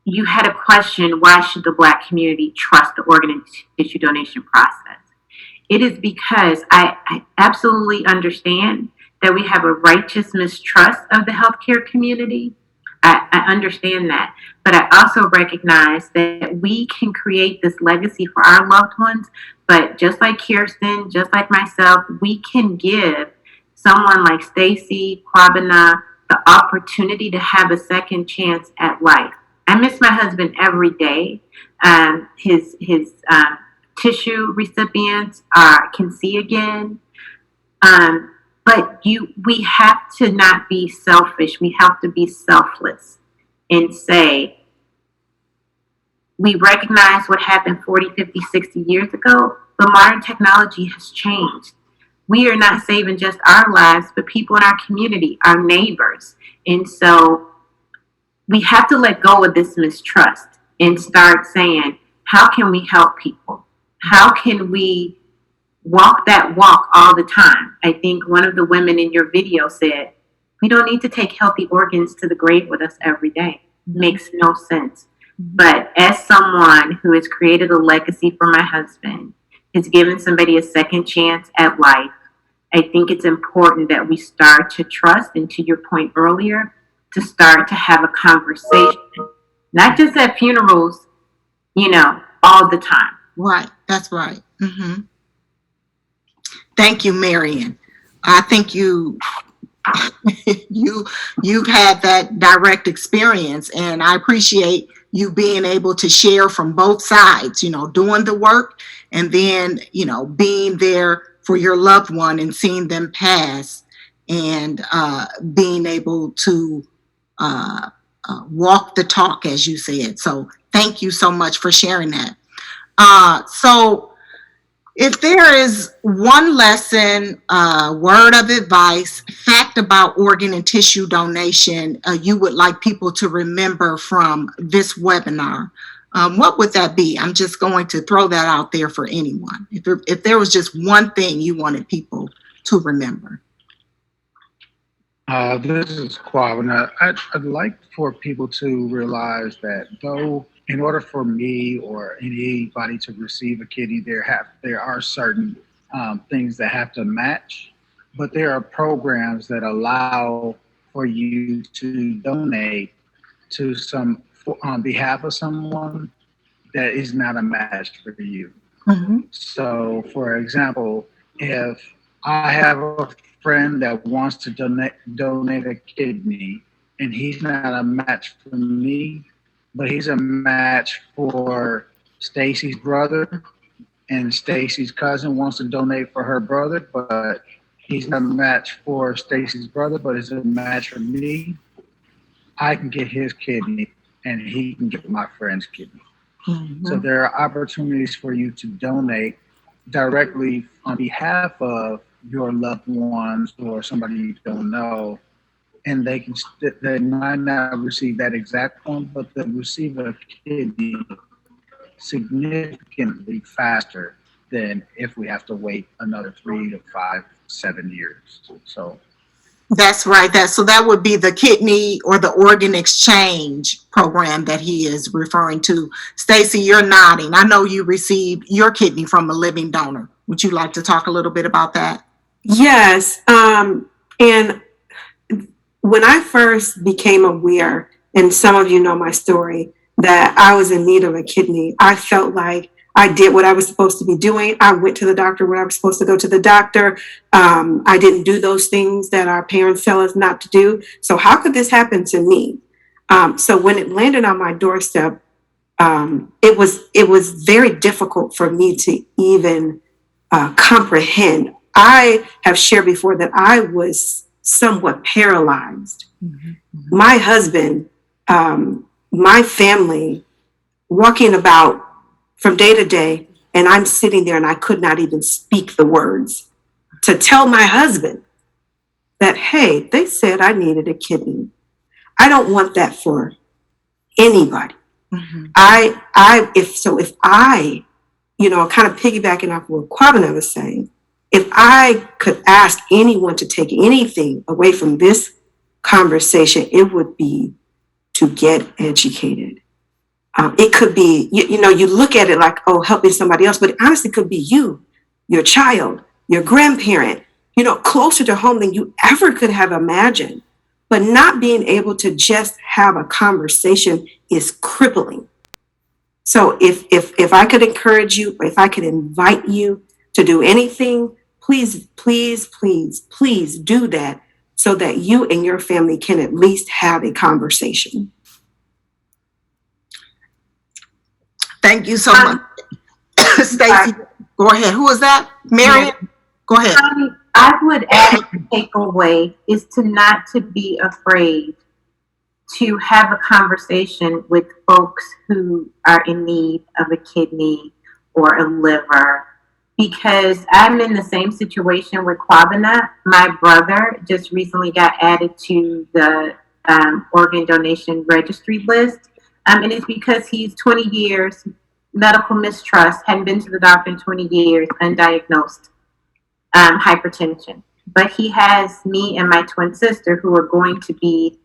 you had a question, why should the Black community trust the organ and tissue donation process? It is because I absolutely understand that we have a righteous mistrust of the healthcare community. I understand that. But I also recognize that we can create this legacy for our loved ones. But just like Kierston, just like myself, we can give someone like Stacy, Kobena, the opportunity to have a second chance at life. I miss my husband every day. His tissue recipients can see again. But we have to not be selfish. We have to be selfless and say, we recognize what happened 40, 50, 60 years ago, but modern technology has changed. We are not saving just our lives, but people in our community, our neighbors. And so we have to let go of this mistrust and start saying, how can we help people? How can we walk that walk all the time? I think one of the women in your video said, we don't need to take healthy organs to the grave with us every day. Makes no sense. But as someone who has created a legacy for my husband, has given somebody a second chance at life, I think it's important that we start to trust, and to your point earlier, to start to have a conversation, not just at funerals, all the time. Right, that's right. Mm-hmm. Thank you, Marion. I think you've had that direct experience, and I appreciate you being able to share from both sides, doing the work and then, being there for your loved one and seeing them pass, and being able to walk the talk, as you said. So thank you so much for sharing that. So if there is one lesson, word of advice, fact about organ and tissue donation you would like people to remember from this webinar, what would that be? I'm just going to throw that out there for anyone. If there was just one thing you wanted people to remember. This is Kobena. I'd like for people to realize that though, in order for me or anybody to receive a kidney, there are certain things that have to match, but there are programs that allow for you to donate to on behalf of someone that is not a match for you. Mm-hmm. So, for example, if I have a friend that wants to donate a kidney, and he's not a match for me, but he's a match for Stacy's brother, and Stacy's cousin wants to donate for her brother, but he's not a match for Stacy's brother, but is a match for me, I can get his kidney and he can get my friend's kidney. Mm-hmm. So there are opportunities for you to donate directly on behalf of your loved ones or somebody you don't know, and they might not receive that exact one, but they'll receive a kidney significantly faster than if we have to wait another 3 to 5, 7 years. So That's right. So that would be the kidney or the organ exchange program that he is referring to. Stacy, you're nodding. I know you received your kidney from a living donor. Would you like to talk a little bit about that? Yes. And when I first became aware, and some of you know my story, that I was in need of a kidney, I felt like I did what I was supposed to be doing. I went to the doctor when I was supposed to go to the doctor. I didn't do those things that our parents tell us not to do. So how could this happen to me? So when it landed on my doorstep, it was very difficult for me to even comprehend. I have shared before that I was somewhat paralyzed. Mm-hmm. My husband, my family, walking about from day to day, and I'm sitting there and I could not even speak the words to tell my husband that, hey, they said I needed a kidney. I don't want that for anybody. Mm-hmm. If I, kind of piggybacking off what Kobena was saying, if I could ask anyone to take anything away from this conversation, it would be to get educated. It could be, you look at it like, oh, helping somebody else, but it honestly could be you, your child, your grandparent, closer to home than you ever could have imagined. But not being able to just have a conversation is crippling. So if I could encourage you, or if I could invite you to do anything, please, please, please, please do that so that you and your family can at least have a conversation. Thank you so much. Stacy, go ahead. Who is that? Marion? Go ahead. I would add a takeaway is not to be afraid to have a conversation with folks who are in need of a kidney or a liver, because I'm in the same situation with Kobena. My brother just recently got added to the organ donation registry list. And it's because he's 20 years medical mistrust, hadn't been to the doctor in 20 years, undiagnosed hypertension. But he has me and my twin sister who are going to be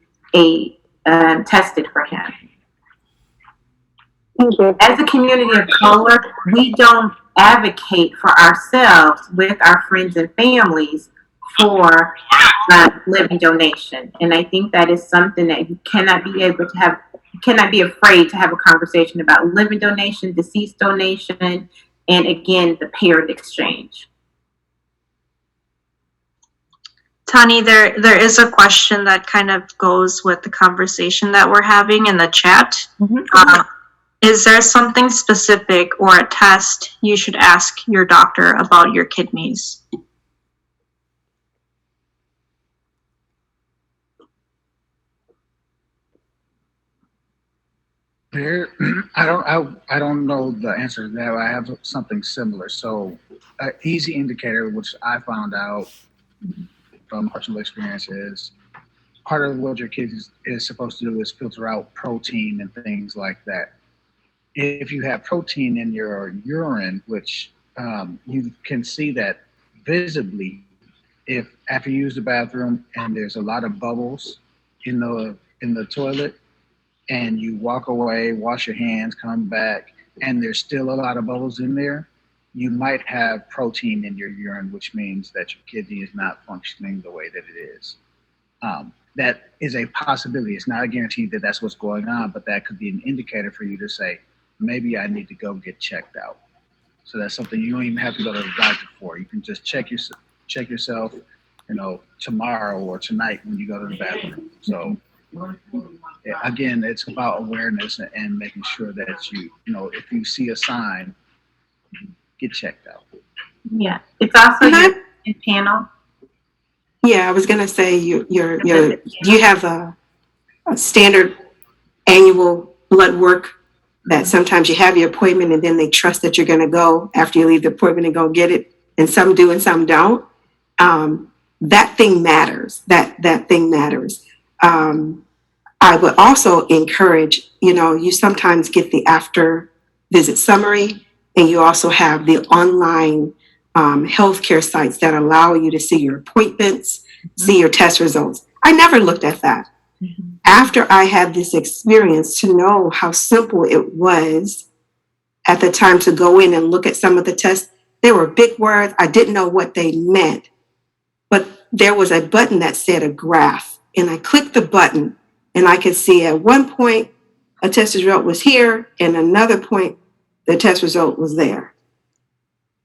tested for him. As a community of color, we don't advocate for ourselves with our friends and families for living donation. And I think that is something that you cannot be able to have, cannot be afraid to have a conversation about living donation, deceased donation, and again, the paired exchange. Tani, there is a question that kind of goes with the conversation that we're having in the chat. Mm-hmm. Is there something specific or a test you should ask your doctor about your kidneys? I don't know the answer to that. I have something similar. So, an easy indicator, which I found out from personal experience, is part of what your kidney is supposed to do is filter out protein and things like that. If you have protein in your urine, which you can see that visibly, if after you use the bathroom and there's a lot of bubbles in the toilet, and you walk away, wash your hands, come back, and there's still a lot of bubbles in there, you might have protein in your urine, which means that your kidney is not functioning the way that it is. That is a possibility. It's not a guarantee that that's what's going on, but that could be an indicator for you to say, maybe I need to go get checked out. So that's something you don't even have to go to the doctor for. You can just check yourself, tomorrow or tonight when you go to the bathroom. So again, it's about awareness and making sure that you if you see a sign, get checked out. Yeah, it's also your panel. Yeah, I was gonna say you have a standard annual blood work that sometimes you have your appointment and then they trust that you're gonna go after you leave the appointment and go get it, and some do and some don't. That thing matters. That thing matters. I would also encourage, you sometimes get the after visit summary, and you also have the online healthcare sites that allow you to see your appointments, see your test results. I never looked at that. After I had this experience, to know how simple it was at the time to go in and look at some of the tests, there were big words. I didn't know what they meant, but there was a button that said a graph, and I clicked the button, and I could see at one point a test result was here, and another point the test result was there.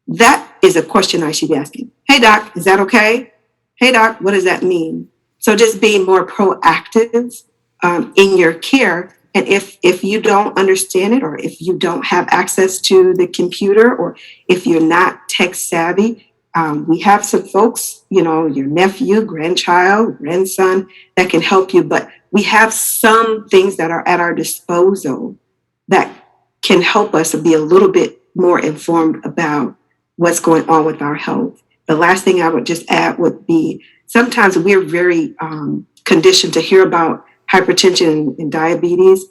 That is a question I should be asking. Hey, doc, is that okay? Hey, doc, what does that mean? So just being more proactive in your care. And if you don't understand it, or if you don't have access to the computer, or if you're not tech savvy, we have some folks, your nephew, grandchild, grandson that can help you. But we have some things that are at our disposal that can help us to be a little bit more informed about what's going on with our health. The last thing I would just add would be, sometimes we're very conditioned to hear about hypertension and diabetes,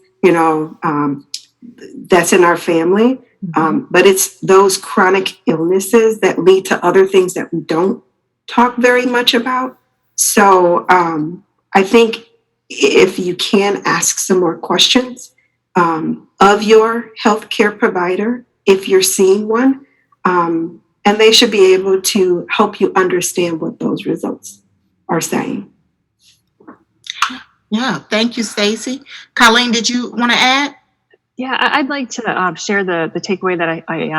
that's in our family. But it's those chronic illnesses that lead to other things that we don't talk very much about. So I think if you can ask some more questions of your healthcare provider, if you're seeing one, and they should be able to help you understand what those results are saying. Yeah, thank you, Stacy. Colleen, did you want to add? Yeah, I'd like to share the takeaway that I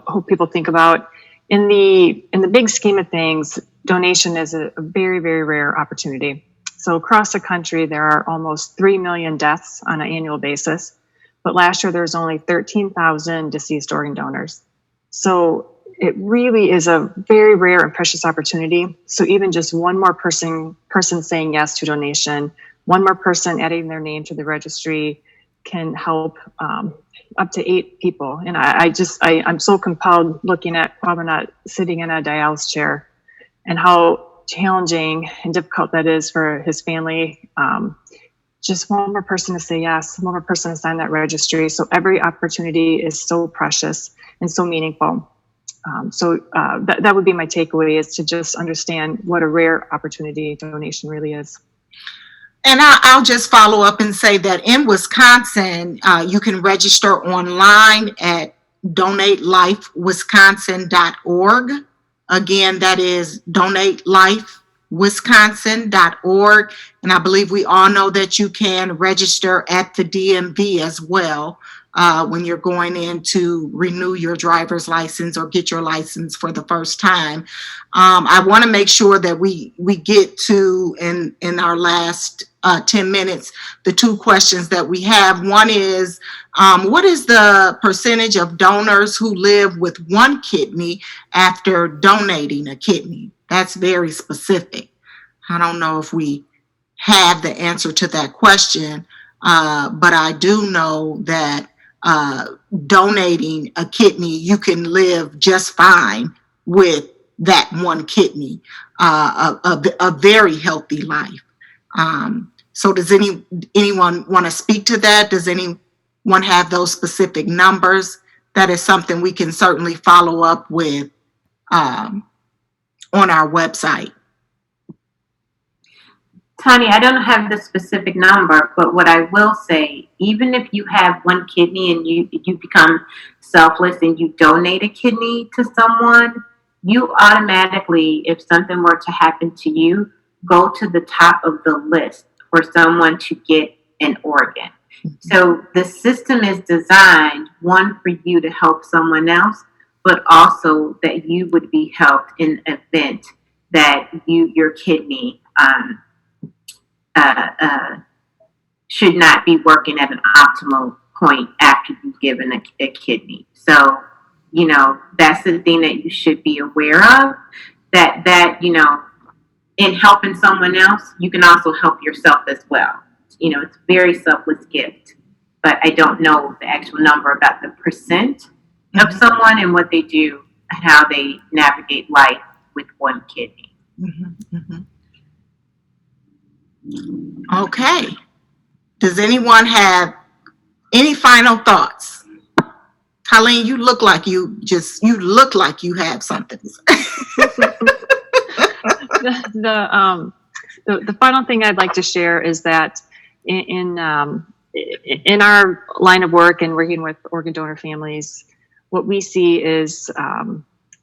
hope people think about. In the big scheme of things, donation is a very, very rare opportunity. So across the country, there are almost 3 million deaths on an annual basis. But last year, there was only 13,000 deceased organ donors. So it really is a very rare and precious opportunity. So even just one more person saying yes to donation, one more person adding their name to the registry can help up to 8 people. And I'm so compelled looking at Kobena sitting in a dialysis chair and how challenging and difficult that is for his family. Just one more person to say yes, one more person to sign that registry. So every opportunity is so precious and so meaningful. So that would be my takeaway, is to just understand what a rare opportunity donation really is. And I'll just follow up and say that in Wisconsin, you can register online at donatelifewisconsin.org. Again, that is donatelifewisconsin.org. And I believe we all know that you can register at the DMV as well when you're going in to renew your driver's license or get your license for the first time. I want to make sure that we get to, in our last 10 minutes, the 2 questions that we have. One is, what is the percentage of donors who live with 1 kidney after donating a kidney? That's very specific. I don't know if we have the answer to that question, but I do know that donating a kidney, you can live just fine with that 1 kidney, a very healthy life. So does anyone want to speak to that? Does anyone have those specific numbers? That is something we can certainly follow up with on our website. Tani, I don't have the specific number, but what I will say, even if you have 1 kidney and you become selfless and you donate a kidney to someone, you automatically, if something were to happen to you, go to the top of the list for someone to get an organ. So the system is designed, one, for you to help someone else, but also that you would be helped in the event that your kidney should not be working at an optimal point after you've given a kidney. So, that's the thing that you should be aware of, that in helping someone else, you can also help yourself as well. It's a very selfless gift, but I don't know the actual number about the percent of someone and what they do and how they navigate life with 1 kidney. Okay. Does anyone have any final thoughts? Colleen, you look like you have something. The final thing I'd like to share is that in our line of work and working with organ donor families, what we see is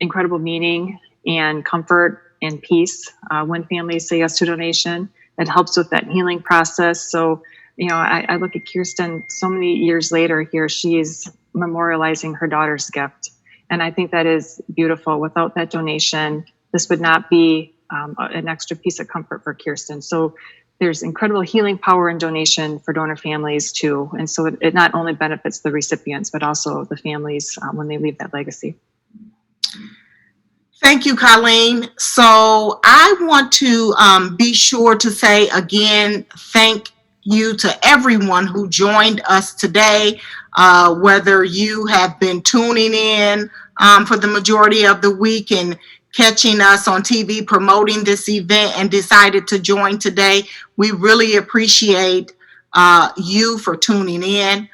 incredible meaning and comfort and peace when families say yes to donation. It helps with that healing process. So, I look at Kierston so many years later here, she's memorializing her daughter's gift. And I think that is beautiful. Without that donation, this would not be an extra piece of comfort for Kierston. So there's incredible healing power in donation for donor families too. And so it not only benefits the recipients, but also the families when they leave that legacy. Thank you, Colleen. So I want to be sure to say again, thank you to everyone who joined us today, whether you have been tuning in for the majority of the week and catching us on TV promoting this event and decided to join today. We really appreciate you for tuning in.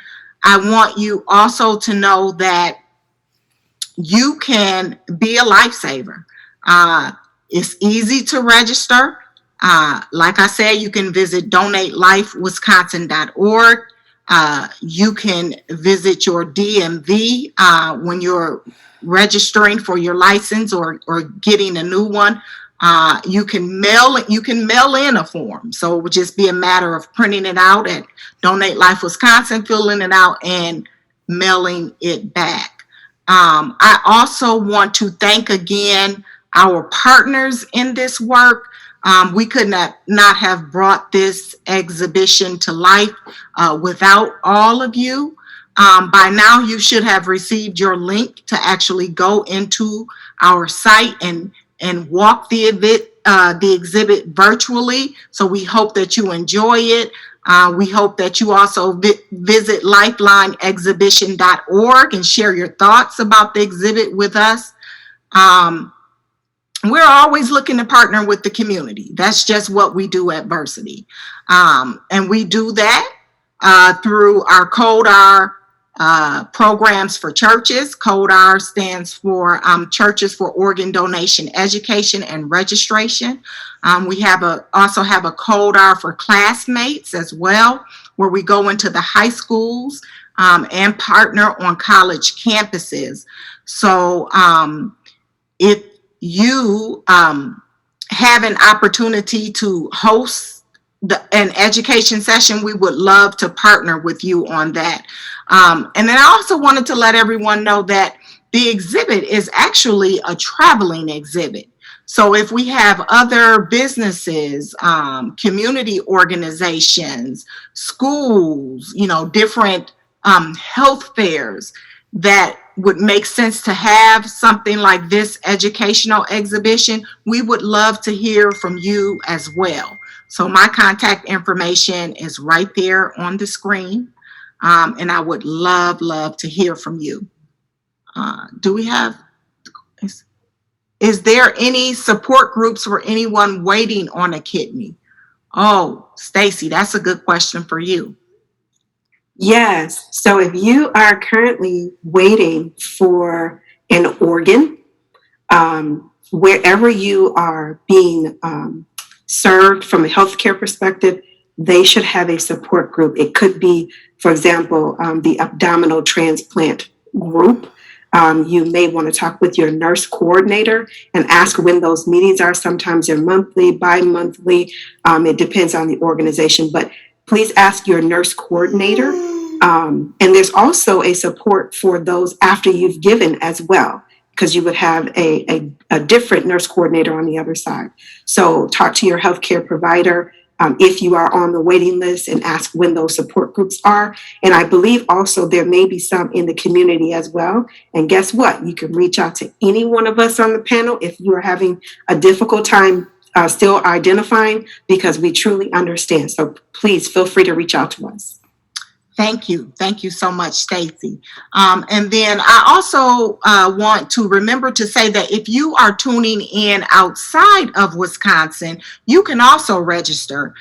I want you also to know that you can be a lifesaver. It's easy to register. Like I said, you can visit donatelifewisconsin.org. You can visit your DMV when you're registering for your license or getting a new one. You can mail in a form. So it would just be a matter of printing it out at Donate Life Wisconsin, filling it out and mailing it back. I also want to thank again our partners in this work. We could not have brought this exhibition to life without all of you. By now, you should have received your link to actually go into our site and walk the exhibit virtually. So we hope that you enjoy it. We hope that you also visit lifelineexhibition.org and share your thoughts about the exhibit with us. We're always looking to partner with the community. That's just what we do at Versity. And we do that through our Code R programs for churches. Code R stands for Churches for Organ Donation Education and Registration. We also have a Code R for classmates as well, where we go into the high schools and partner on college campuses. So if you have an opportunity to host an education session, we would love to partner with you on that. And then I also wanted to let everyone know that the exhibit is actually a traveling exhibit. So if we have other businesses, community organizations, schools, different health fairs that would make sense to have something like this educational exhibition, we would love to hear from you as well. So my contact information is right there on the screen. And I would love to hear from you. Is there any support groups for anyone waiting on a kidney? Oh, Stacy, that's a good question for you. Yes. So if you are currently waiting for an organ, wherever you are being served from a healthcare perspective, they should have a support group. It could be, for example, the abdominal transplant group. You may want to talk with your nurse coordinator and ask when those meetings are. Sometimes they're monthly, bi-monthly. It depends on the organization, but please ask your nurse coordinator. And there's also a support for those after you've given as well, because you would have a different nurse coordinator on the other side. So talk to your healthcare provider if you are on the waiting list and ask when those support groups are. And I believe also there may be some in the community as well. And guess what? You can reach out to any one of us on the panel if you are having a difficult time still identifying, because we truly understand. So please feel free to reach out to us. Thank you. Thank you so much, Stacy. And then I also want to remember to say that if you are tuning in outside of Wisconsin, you can also register.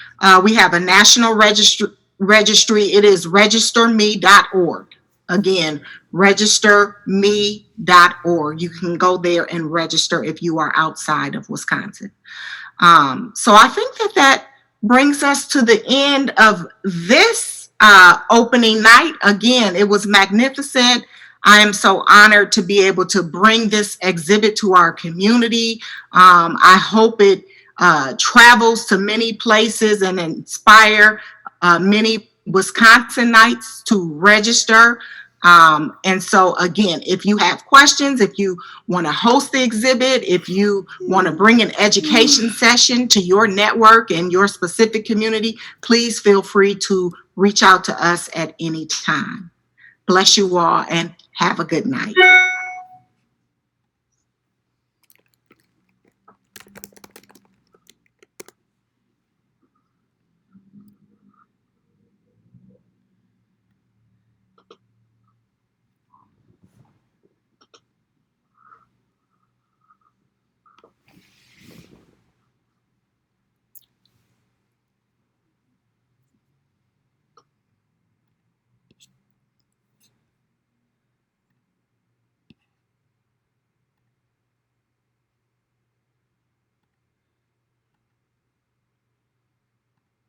We have a national registry. It is registerme.org. Again, registerme.org. You can go there and register if you are outside of Wisconsin. So I think that brings us to the end of this opening night. Again, it was magnificent. I am so honored to be able to bring this exhibit to our community. I hope it travels to many places and inspire many Wisconsinites to register. And so again, if you have questions, if you want to host the exhibit, if you want to bring an education session to your network and your specific community, please feel free to reach out to us at any time. Bless you all and have a good night.